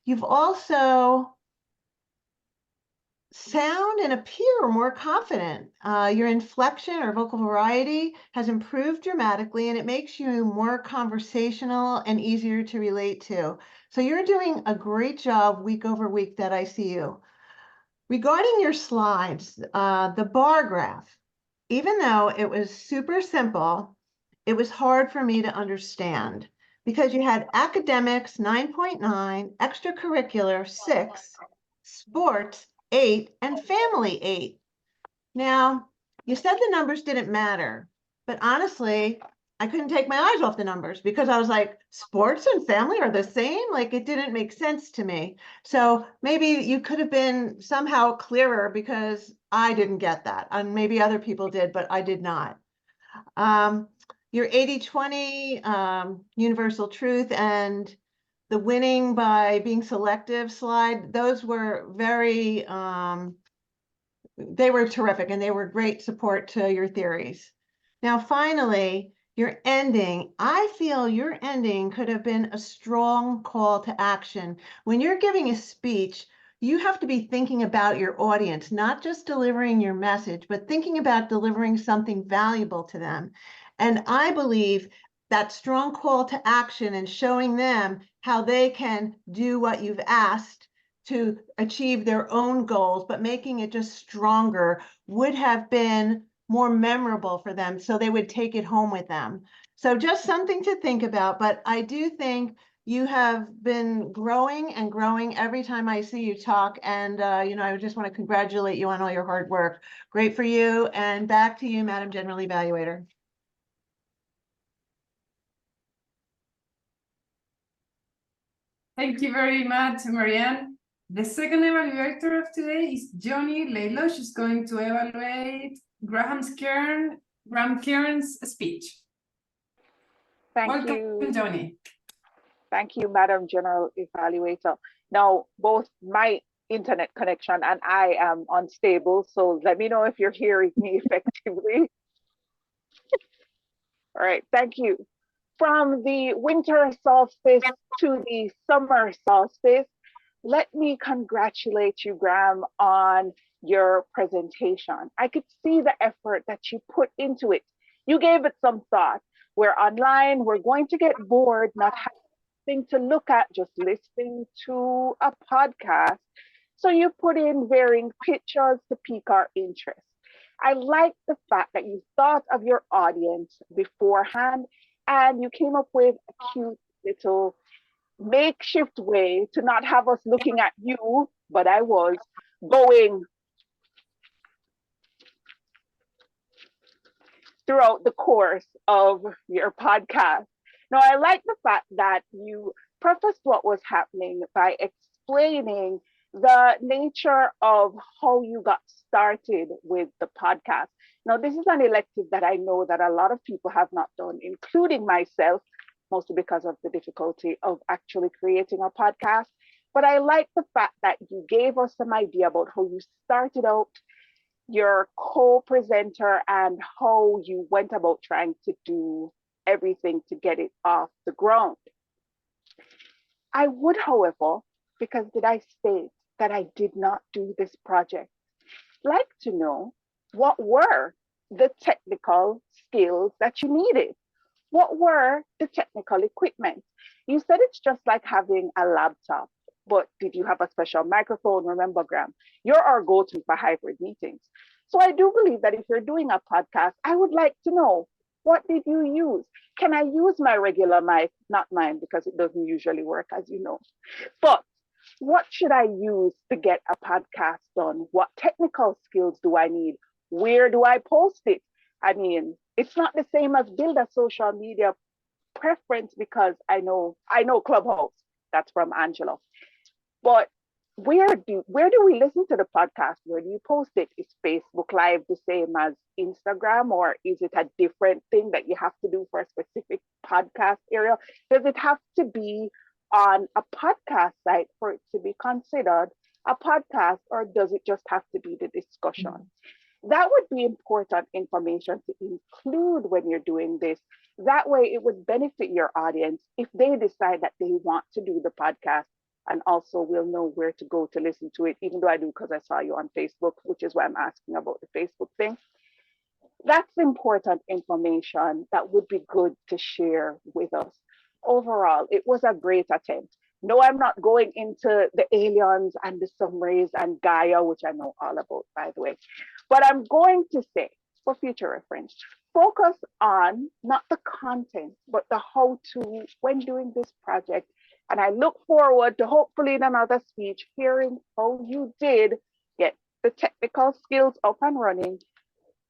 You've also sound and appear more confident. Your inflection or vocal variety has improved dramatically, and it makes you more conversational and easier to relate to. So you're doing a great job week over week that I see you. Regarding your slides, the bar graph, even though it was super simple, it was hard for me to understand because you had academics 9.9, extracurricular 6, sports 8, and family 8. Now, you said the numbers didn't matter, but honestly, I couldn't take my eyes off the numbers because I was like, sports and family are the same? Like, it didn't make sense to me. So maybe you could have been somehow clearer because I didn't get that. And maybe other people did, but I did not. Your 80-20 universal truth and the winning by being selective slide, those were very, they were terrific and they were great support to your theories. Now, finally, your ending, I feel your ending could have been a strong call to action. When you're giving a speech, you have to be thinking about your audience, not just delivering your message, but thinking about delivering something valuable to them. And I believe that strong call to action and showing them how they can do what you've asked to achieve their own goals, but making it just stronger would have been more memorable for them, so they would take it home with them. So just something to think about, but I do think you have been growing and growing every time I see you talk. And, I just want to congratulate you on all your hard work. Great for you. And back to you, Madam General Evaluator. Thank you very much, Marianne. The second evaluator of today is Johnny Laylo. She's going to evaluate Graham Cairns' speech. Thank Welcome, you. Johnny. Thank you, Madam General Evaluator. Now, both my internet connection and I am unstable, so let me know if you're hearing me effectively. All right, thank you. From the winter solstice to the summer solstice, let me congratulate you, Graham, on your presentation. I could see the effort that you put into it. You gave it some thought. We're online, we're going to get bored, not having to look at, just listening to a podcast. So you put in varying pictures to pique our interest. I like the fact that you thought of your audience beforehand and you came up with a cute little makeshift way to not have us looking at you, but I was going throughout the course of your podcast. Now, I like the fact that you prefaced what was happening by explaining the nature of how you got started with the podcast. Now, this is an elective that I know that a lot of people have not done, including myself, mostly because of the difficulty of actually creating a podcast. But I like the fact that you gave us some idea about how you started out, your co-presenter, and how you went about trying to do everything to get it off the ground. I would, however, because did I state that I did not do this project, like to know what were the technical skills that you needed? What were the technical equipment? You said it's just like having a laptop, but did you have a special microphone? Remember, Graham, you're our go-to for hybrid meetings. So I do believe that if you're doing a podcast, I would like to know, what did you use? Can I use my regular mic? Not mine, because it doesn't usually work, as you know. But what should I use to get a podcast done? What technical skills do I need? Where do I post it? I mean, it's not the same as build a social media preference, because I know Clubhouse. That's from Angela. But where do we listen to the podcast? Where do you post it? Is Facebook Live the same as Instagram, or is it a different thing that you have to do for a specific podcast area? Does it have to be on a podcast site for it to be considered a podcast, or does it just have to be the discussion? That would be important information to include when you're doing this. That way it would benefit your audience if they decide that they want to do the podcast, and also we'll know where to go to listen to it, even though I do, because I saw you on Facebook, which is why I'm asking about the Facebook thing. That's important information that would be good to share with us. Overall, it was a great attempt. No, I'm not going into the aliens and the summaries and Gaia, which I know all about, by the way. But I'm going to say, for future reference, focus on not the content, but the how-to when doing this project. And I look forward to hopefully in another speech hearing how you did get the technical skills up and running.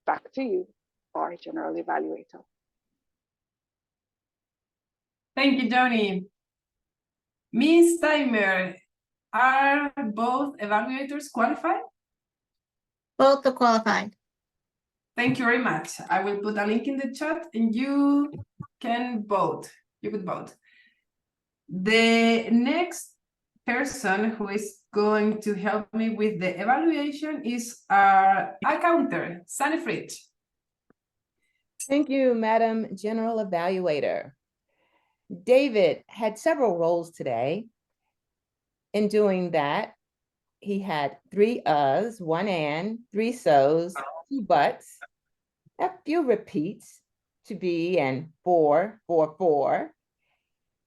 Back to you, our General Evaluator. Thank you, Johnny. Ms. Timer, are both evaluators qualified? Both are qualified. Thank you very much. I will put a link in the chat and you can vote. You could vote. The next person who is going to help me with the evaluation is our accountant, Sunny Fritsch. Thank you, Madam General Evaluator. David had several roles today. In doing that, he had 3 uhs, 1 and, 3 so's, 2 buts, a few repeats, to be and 4, 4, 4,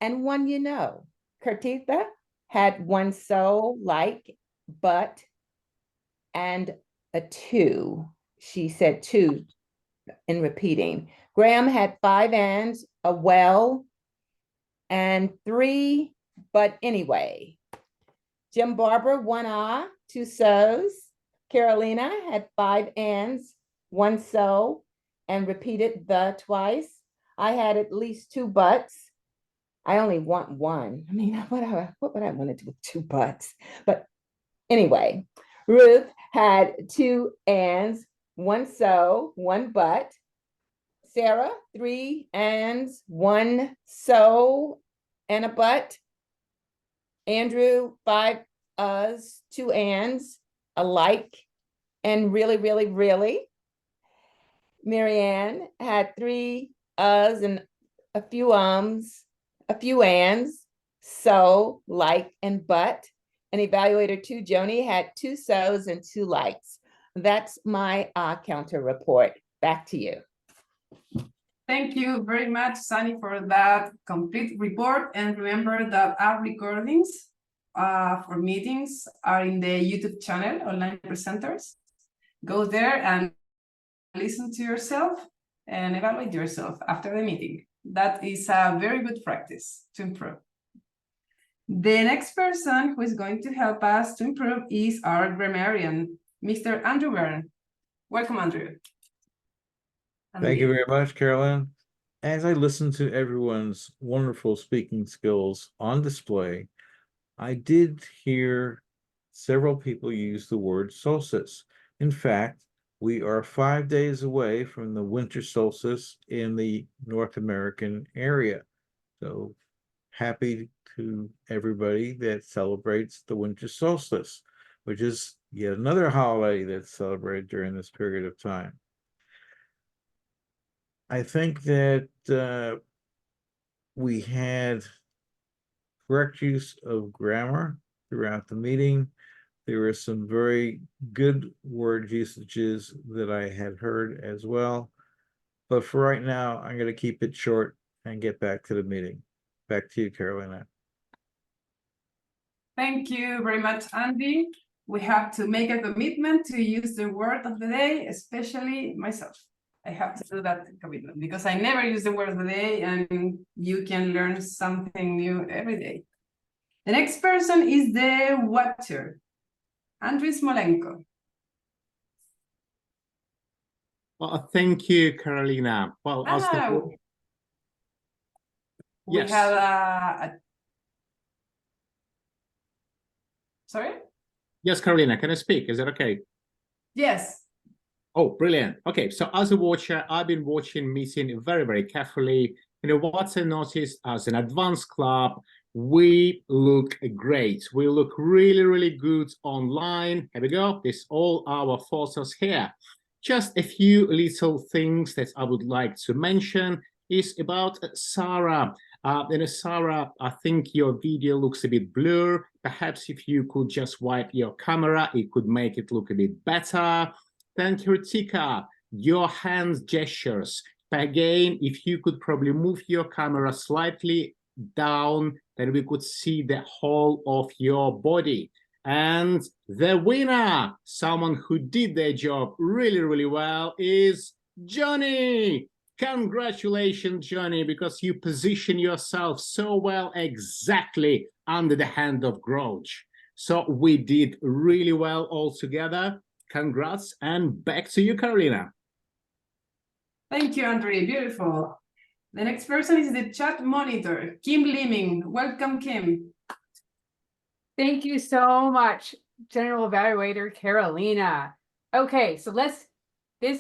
and 1 you know. Kirthikka had 1 so, like, but, and a 2. She said 2 in repeating. Graham had 5 ands, a well, and 3, but anyway. Jim Barber, 1 ah, 2 so's. Carolina had 5 ands, 1 so, and repeated the twice. I had at least 2 buts. I only want 1. I mean, what would I want to do with 2 buts? But anyway, Ruth had 2 ands, 1 so, 1 but. Sarah, 3 ands, 1 so, and a but. Andrew, 5 uhs, 2 ands, a like, and really, really, really. Marianne had 3 uhs and a few ums, a few ands, so, like, and but. And evaluator 2, Joni, had 2 so's and 2 likes. That's my counter report. Back to you. Thank you very much, Sunny, for that complete report. And remember that our recordings for meetings are in the YouTube channel, Online Presenters. Go there and listen to yourself and evaluate yourself after the meeting. That is a very good practice to improve. The next person who is going to help us to improve is our grammarian, Mr. Andrew Byrne. Welcome, Andrew. Thank you very much, Carolyn. As I listened to everyone's wonderful speaking skills on display, I did hear several people use the word solstice. In fact, we are 5 days away from the winter solstice in the North American area. So happy to everybody that celebrates the winter solstice, which is yet another holiday that's celebrated during this period of time. I think that we had correct use of grammar throughout the meeting. There were some very good word usages that I had heard as well. But for right now, I'm going to keep it short and get back to the meeting. Back to you, Carolina. Thank you very much, Andy. We have to make a commitment to use the word of the day, especially myself. I have to do that commitment because I never use the word of the day, and you can learn something new every day. The next person is the watcher, Andriy Smolenko. Well, thank you, Carolina. Well, we yes. have sorry? Yes, Carolina, can I speak? Is that okay? Yes. Oh, brilliant. Okay, so as a watcher, I've been watching meeting very, very carefully. You know, what I noticed as an advanced club, we look great. We look really, really good online. Here we go. This all our photos here. Just a few little things that I would like to mention is about Sarah. Sarah, I think your video looks a bit blurred. Perhaps if you could just wipe your camera, it could make it look a bit better. Then Kirthikka, your hand gestures. Again, if you could probably move your camera slightly down, then we could see the whole of your body. And the winner, someone who did their job really, really well, is Johnny. Congratulations, Johnny, because you position yourself so well exactly under the hand of Grouch. So we did really well all together. Congrats, and back to you, Carolina. Thank you, Andre. Beautiful. The next person is the chat monitor, Kim Leeming. Welcome, Kim. Thank you so much, General Evaluator Carolina. Okay, so this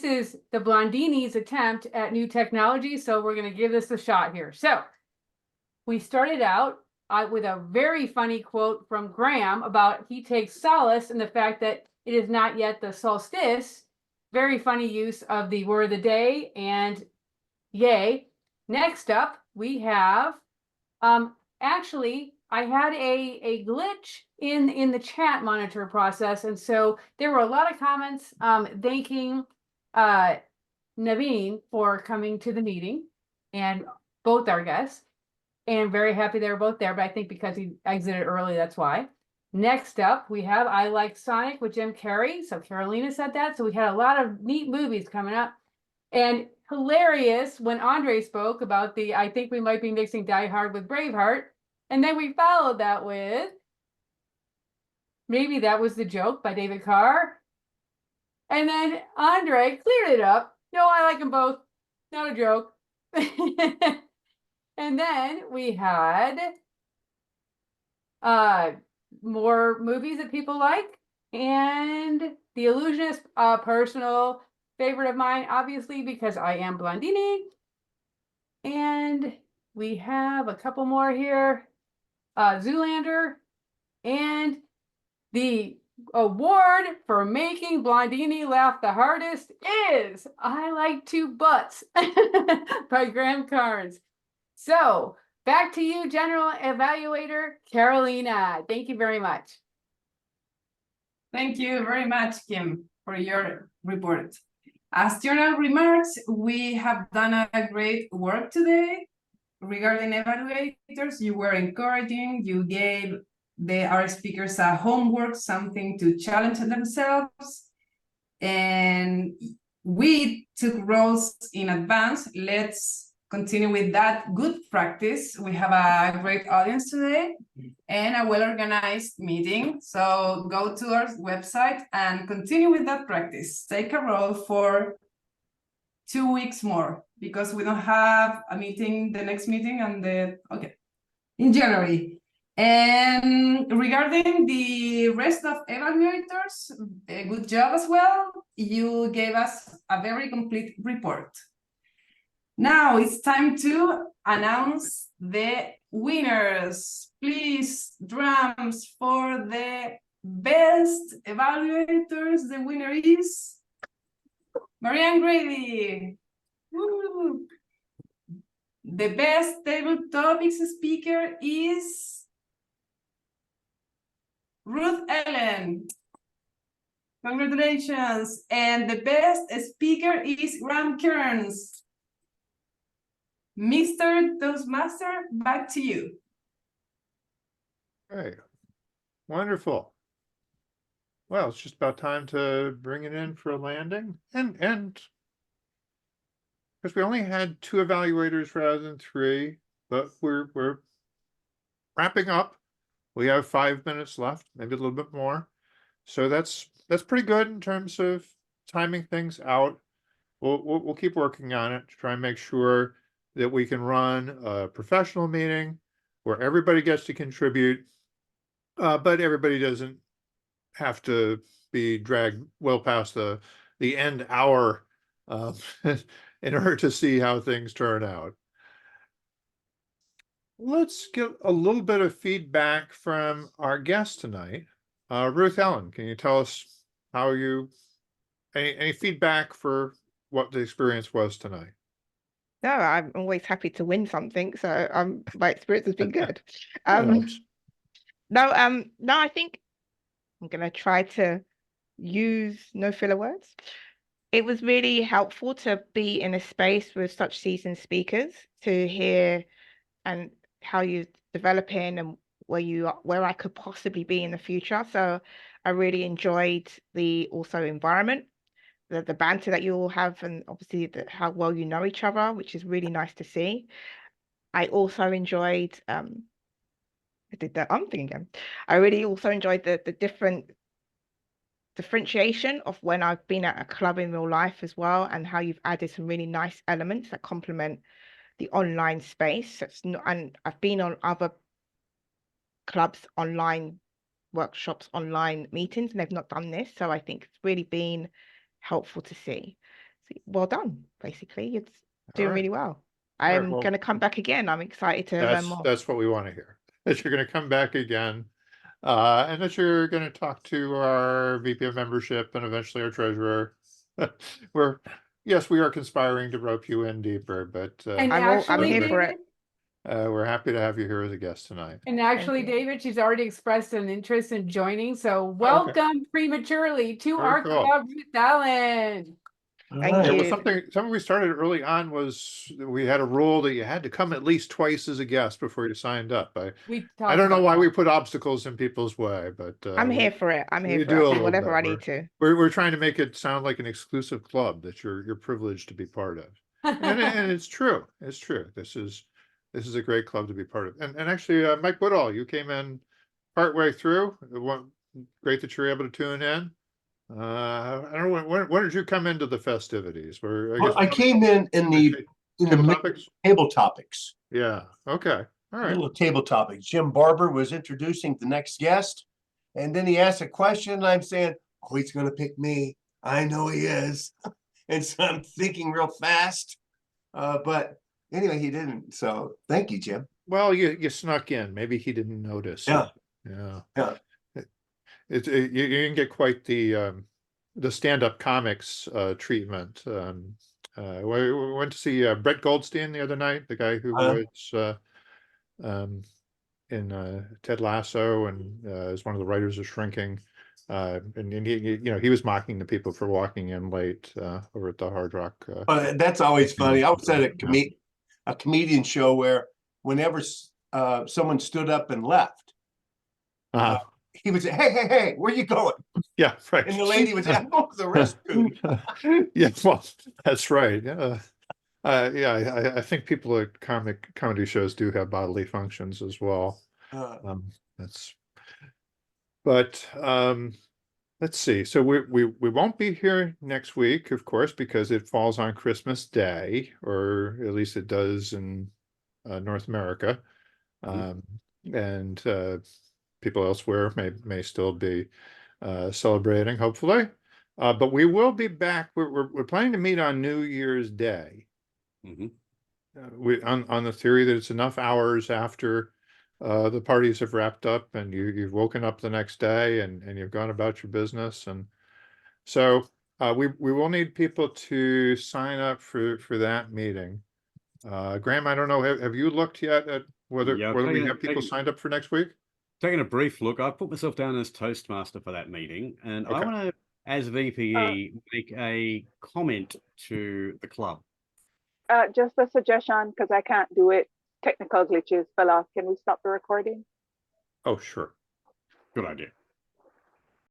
is the Blondini's attempt at new technology, so we're going to give this a shot here. So we started out with a very funny quote from Graham about he takes solace in the fact that it is not yet the solstice. Very funny use of the word of the day, and yay. Next up, we have actually I had a glitch in the chat monitor process, and so there were a lot of comments thanking Naveen for coming to the meeting, and both our guests, and very happy they were both there, but I think because he exited early, that's why. Next up, we have I Like Sonic with Jim Carrey. So Carolina said that. So we had a lot of neat movies coming up. And hilarious when Andre spoke about the, I think we might be mixing Die Hard with Braveheart. And then we followed that with Maybe That Was the Joke by David Carr. And then Andre cleared it up. No, I like them both. Not a joke. And then we had more movies that people like, and The Illusionist, a personal favorite of mine, obviously, because I am Blondini. And we have a couple more here. Zoolander, and the award for making Blondini laugh the hardest is I Like Two Butts by Graham Cairns. So back to you, General Evaluator Carolina. Thank you very much. Thank you very much, Kim, for your report. As general remarks, we have done a great work today. Regarding evaluators, you were encouraging, you gave our speakers a homework, something to challenge themselves. And we took roles in advance. Let's continue with that good practice. We have a great audience today and a well-organized meeting. So go to our website and continue with that practice. Take a role for 2 weeks more, because we don't have a meeting, the next meeting in January. And regarding the rest of evaluators, a good job as well. You gave us a very complete report. Now it's time to announce the winners. Please, drums for the best evaluators. The winner is Marianne Grady. Woo! The best table topics speaker is Ruth Ellen. Congratulations. And the best speaker is Graham Cairns. Mr. Toastmaster, back to you. Hey, wonderful. Well, it's just about time to bring it in for a landing, and because we only had 2 evaluators rather than 3, but we're wrapping up. We have 5 minutes left, maybe a little bit more. So that's pretty good in terms of timing things out. We'll keep working on it to try and make sure that we can run a professional meeting where everybody gets to contribute, but everybody doesn't have to be dragged well past the end hour in order to see how things turn out. Let's get a little bit of feedback from our guest tonight. Ruth Ellen, can you tell us how any feedback for what the experience was tonight? No, I'm always happy to win something, so my experience has been good. No, I think I'm gonna try to use no filler words. It was really helpful to be in a space with such seasoned speakers to hear and how you're developing and where I could possibly be in the future. So I really enjoyed the environment, the banter that you all have, and obviously how well you know each other, which is really nice to see. I also enjoyed I did that thing again. I really also enjoyed the different differentiation of when I've been at a club in real life as well, and how you've added some really nice elements that complement the online space. And I've been on other clubs, online workshops, online meetings, and they've not done this. So I think it's really been helpful to see. So well done, basically. It's doing really well. I'm going to come back again. I'm excited to learn more. That's what we want to hear. That you're going to come back again. And that you're going to talk to our VP of membership and eventually our treasurer. Yes, we are conspiring to rope you in deeper, but I'm here for it. We're happy to have you here as a guest tonight. And actually, you. David, she's already expressed an interest in joining. So welcome prematurely to Very our cool. club, Ruth Allen. Thank Yeah, well, you. something we started early on was we had a rule that you had to come at least twice as a guest before you signed up. We I talked don't know about why that. we put obstacles in people's way, but I'm we here for it. I'm here we for do it. a I'll do little whatever I bit. need to. We're trying to make it sound like an exclusive club that you're privileged to be part of. And it's true. It's true. This is a great club to be part of. And actually, Mike Woodall, you came in partway through. Great that you're able to tune in. I don't know when did you come into the festivities? I came in the table topics. Table topics. Yeah. Okay. All right. Little table topics. Jim Barber was introducing the next guest, and then he asked a question. And I'm saying, "Oh, he's going to pick me. I know he is." And so I'm thinking real fast. But anyway, he didn't. So thank you, Jim. Well, you snuck in. Maybe he didn't notice. Yeah. Yeah. You can get quite the stand-up comics treatment. We went to see Brett Goldstein the other night, the guy who was in Ted Lasso and is one of the writers of Shrinking. And he was mocking the people for walking in late over at the Hard Rock. That's always funny. I was at a comedian show where whenever someone stood up and left, he would say, hey, where you going? Yeah, right. And the lady would say, I'm going to the restroom. Yeah, well, that's right. Yeah. I think people at comedy shows do have bodily functions as well. Let's see. So we won't be here next week, of course, because it falls on Christmas Day, or at least it does in North America. And people elsewhere may still be celebrating, hopefully. But we will be back. We're planning to meet on New Year's Day. We on the theory that it's enough hours after the parties have wrapped up and you've woken up the next day and you've gone about your business. And so we will need people to sign up for that meeting. Graham, I don't know, have you looked yet at whether we have people signed up for next week? Taking a brief look, I've put myself down as Toastmaster for that meeting, and I want to, as VPE, make a comment to the club. Just a suggestion, because I can't do it. Technical glitches fell off. Can we stop the recording? Oh, sure. Good idea.